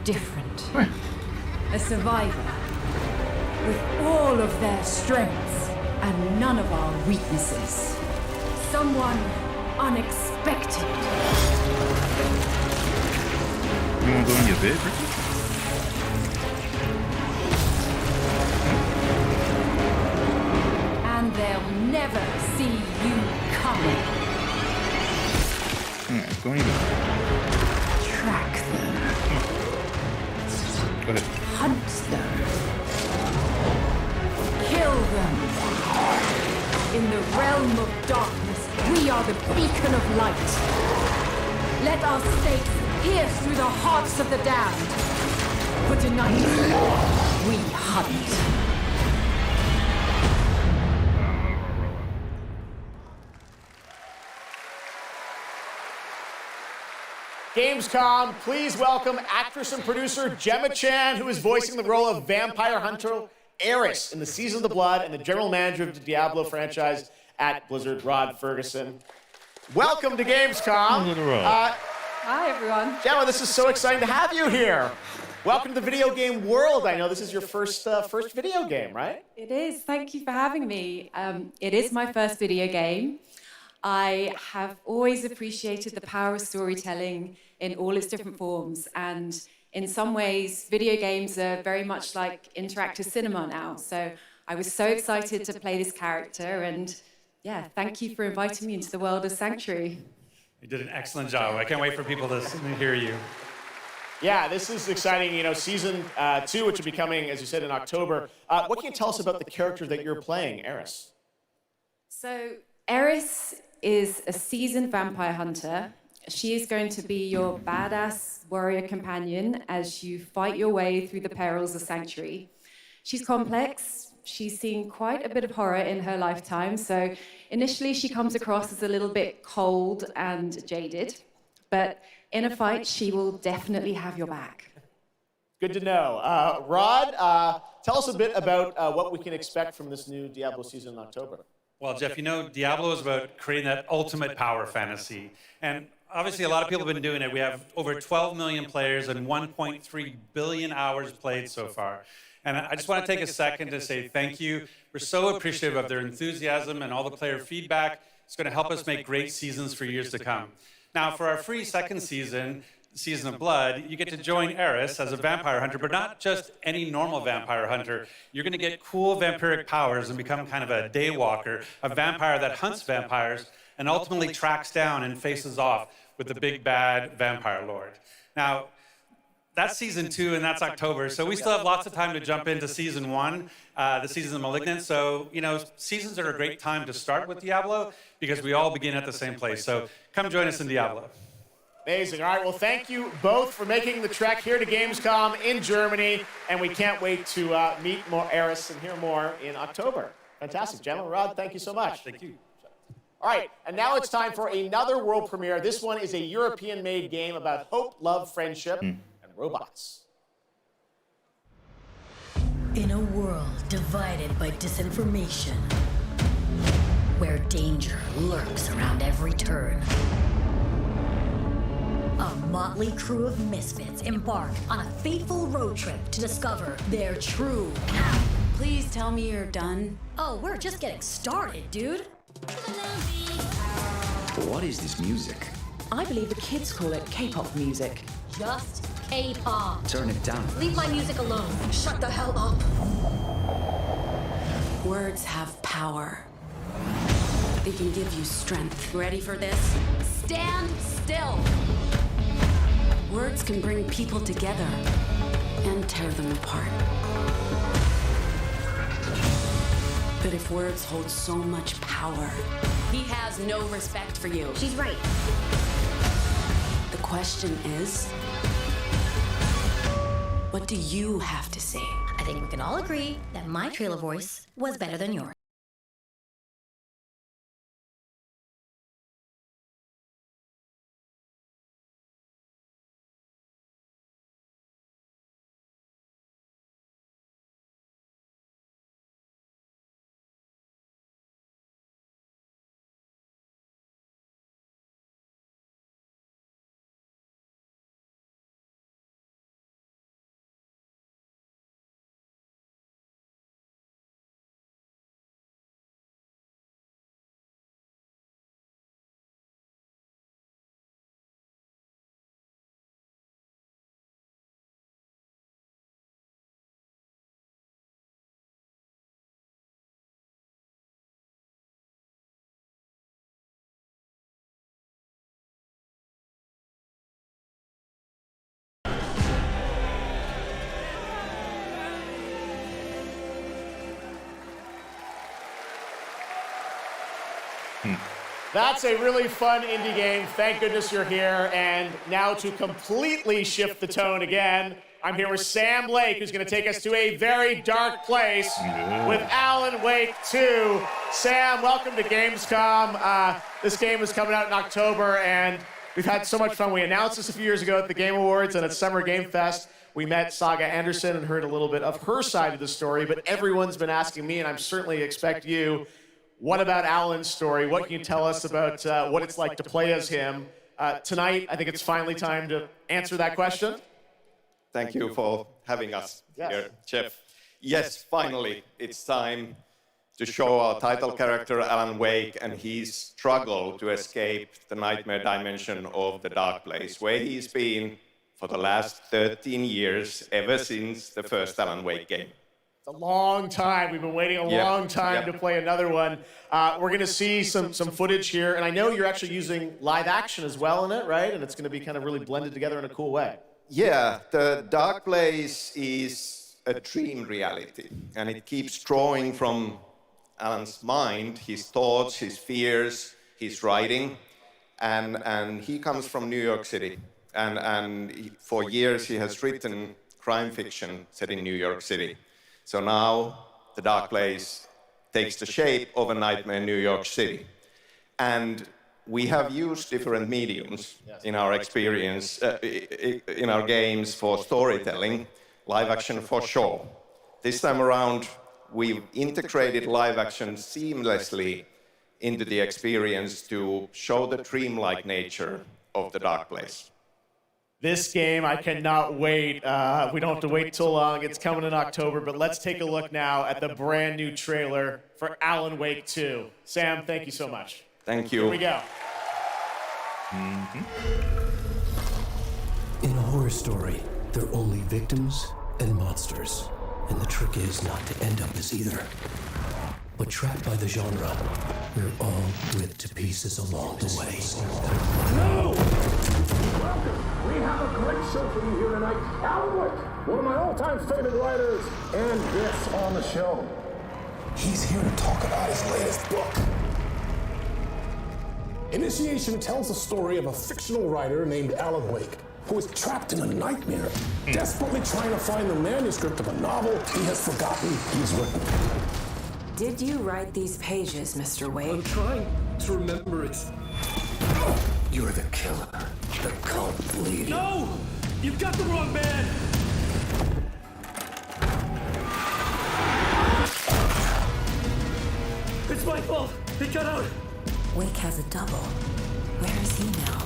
different. A survivor with all of their strengths and none of our weaknesses. Someone unexpected. You wanna go in your bed, Ricky? And they'll never see you coming. Yeah, go in your bed. Track them. Go ahead. Hunt them. Kill them. In the realm of darkness, we are the beacon of light. Let our stakes pierce through the hearts of the damned. For tonight, we hunt. Gamescom, please welcome actress and producer Gemma Chan, who is voicing the role of vampire hunter Eris in the Season of the Blood, and the general manager of the Diablo franchise at Blizzard, Rod Ferguson. Welcome to Gamescom. Hi, everyone. Gemma, this is so exciting to have you here. Welcome to the video game world. I know this is your first video game, right? It is. Thank you for having me. It is my first video game. I have always appreciated the power of storytelling in all its different forms. And in some ways, video games are very much like interactive cinema now. So I was so excited to play this character. And yeah, thank you for inviting me into the world of Sanctuary. You did an excellent job. I can't wait for people to hear you. Yeah, this is exciting. You know, season 2, which will be coming, as you said, in October. What can you tell us about the character that you're playing, Eris? So Eris is a seasoned vampire hunter. She is going to be your badass warrior companion as you fight your way through the perils of Sanctuary. She's complex. She's seen quite a bit of horror in her lifetime. So initially she comes across as a little bit cold and jaded. But in a fight, she will definitely have your back. Good to know. Rod, tell us a bit about what we can expect from this new Diablo season in October. Well, Jeff, you know, Diablo is about creating that ultimate power fantasy. And obviously, a lot of people have been doing it. We have over 12 million players and 1.3 billion hours played so far. And I just want to take a second to say thank you. We're so appreciative of their enthusiasm and all the player feedback. It's going to help us make great seasons for years to come. Now, for our free second season, Season of Blood, you get to join Eris as a vampire hunter, but not just any normal vampire hunter. You're going to get cool vampiric powers and become kind of a daywalker, a vampire that hunts vampires and ultimately tracks down and faces off with the big bad vampire lord. Now, that's Season 2, and that's October, so we still have lots of time to jump into Season 1, the Season of Malignant. So, you know, seasons are a great time to start with Diablo because we all begin at the same place. So come join us in Diablo. Amazing. All right, well, thank you both for making the trek here to Gamescom in Germany, and we can't wait to meet more Eris and hear more in October. Fantastic. Gentlemen, Rod, thank you so much. Thank you. All right, and now it's time for another world premiere. This one is a European-made game about hope, love, friendship, and robots. In a world divided by disinformation, where danger lurks around every turn, a motley crew of misfits embark on a fateful road trip to discover their true path. Please tell me you're done. Oh, we're just getting started, dude. What is this music? I believe the kids call it K-pop music. Just K-pop. Turn it down. Leave my music alone. Shut the hell up. Words have power. They can give you strength. Ready for this? Stand still. Words can bring people together and tear them apart. But if words hold so much power, he has no respect for you. She's right. The question is, what do you have to say? I think we can all agree that my trailer voice was better than yours. That's a really fun indie game. Thank goodness you're here. And now to completely shift the tone again, I'm here with Sam Lake, who's going to take us to a very dark place with Alan Wake 2. Sam, welcome to Gamescom. This game is coming out in October, and we've had so much fun. We announced this a few years ago at the Game Awards and at Summer Game Fest. We met Saga Anderson and heard a little bit of her side of the story, but everyone's been asking me, and I certainly expect you, what about Alan's story? What can you tell us about what it's like to play as him? Tonight, I think it's finally time to answer that question. Thank you for having us here, Jeff. Yes, finally, it's time to show our title character, Alan Wake, and his struggle to escape the nightmare dimension of the dark place, where he's been for the last 13 years, ever since the first Alan Wake game. It's a long time. We've been waiting a long time to play another one. We're going to see some footage here, and I know you're actually using live action as well in it, right? And it's going to be kind of really blended together in a cool way. Yeah, the dark place is a dream reality, and it keeps drawing from Alan's mind, his thoughts, his fears, his writing, and he comes from New York City, and for years he has written crime fiction set in New York City. So now the dark place takes the shape of a nightmare in New York City, and we have used different mediums in our experience, in our games for storytelling, live action for sure. This time around, we've integrated live action seamlessly into the experience to show the dreamlike nature of the dark place. This game, I cannot wait. We don't have to wait too long. It's coming in October, but let's take a look now at the brand new trailer for Alan Wake 2. Sam, thank you so much. Thank you. Here we go. In a horror story, there are only victims and monsters. And the trick is not to end up as either. But trapped by the genre, we're all ripped to pieces along the way. No! Welcome! We have a great show for you here tonight. Alan Wake, one of my all-time favorite writers, and this on the show. He's here to talk about his latest book. Initiation tells the story of a fictional writer named Alan Wake, who is trapped in a nightmare, desperately trying to find the manuscript of a novel he has forgotten he's written. Did you write these pages, Mr. Wake? I'm trying to remember it. You're the killer, the cult leader. No! You've got the wrong man! It's my fault! He got out! Wake has a double. Where is he now?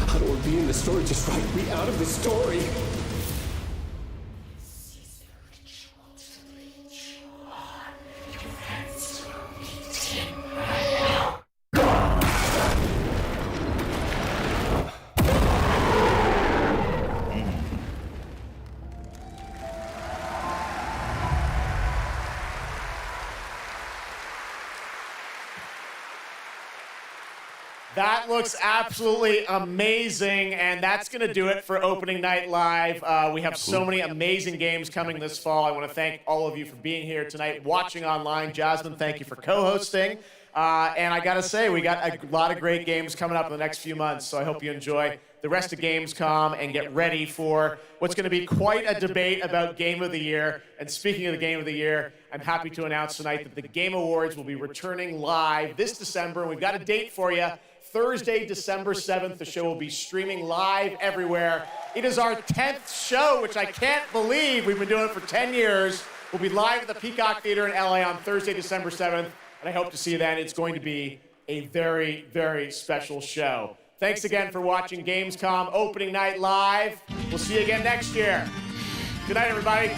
I don't want to be in the story, just write me out of the story. That looks absolutely amazing, and that's going to do it for Opening Night Live. We have so many amazing games coming this fall. I want to thank all of you for being here tonight, watching online. Jasmine, thank you for co-hosting. And I got to say, we got a lot of great games coming up in the next few months, so I hope you enjoy the rest of Gamescom and get ready for what's going to be quite a debate about Game of the Year. And speaking of the Game of the Year, I'm happy to announce tonight that the Game Awards will be returning live this December, and we've got a date for you. Thursday, December 7th, the show will be streaming live everywhere. It is our 10th show, which I can't believe. We've been doing it for 10 years. We'll be live at the Peacock Theater in LA on Thursday, December 7th, and I hope to see you then. It's going to be a very, very special show. Thanks again for watching Gamescom Opening Night Live. We'll see you again next year. Good night, everybody.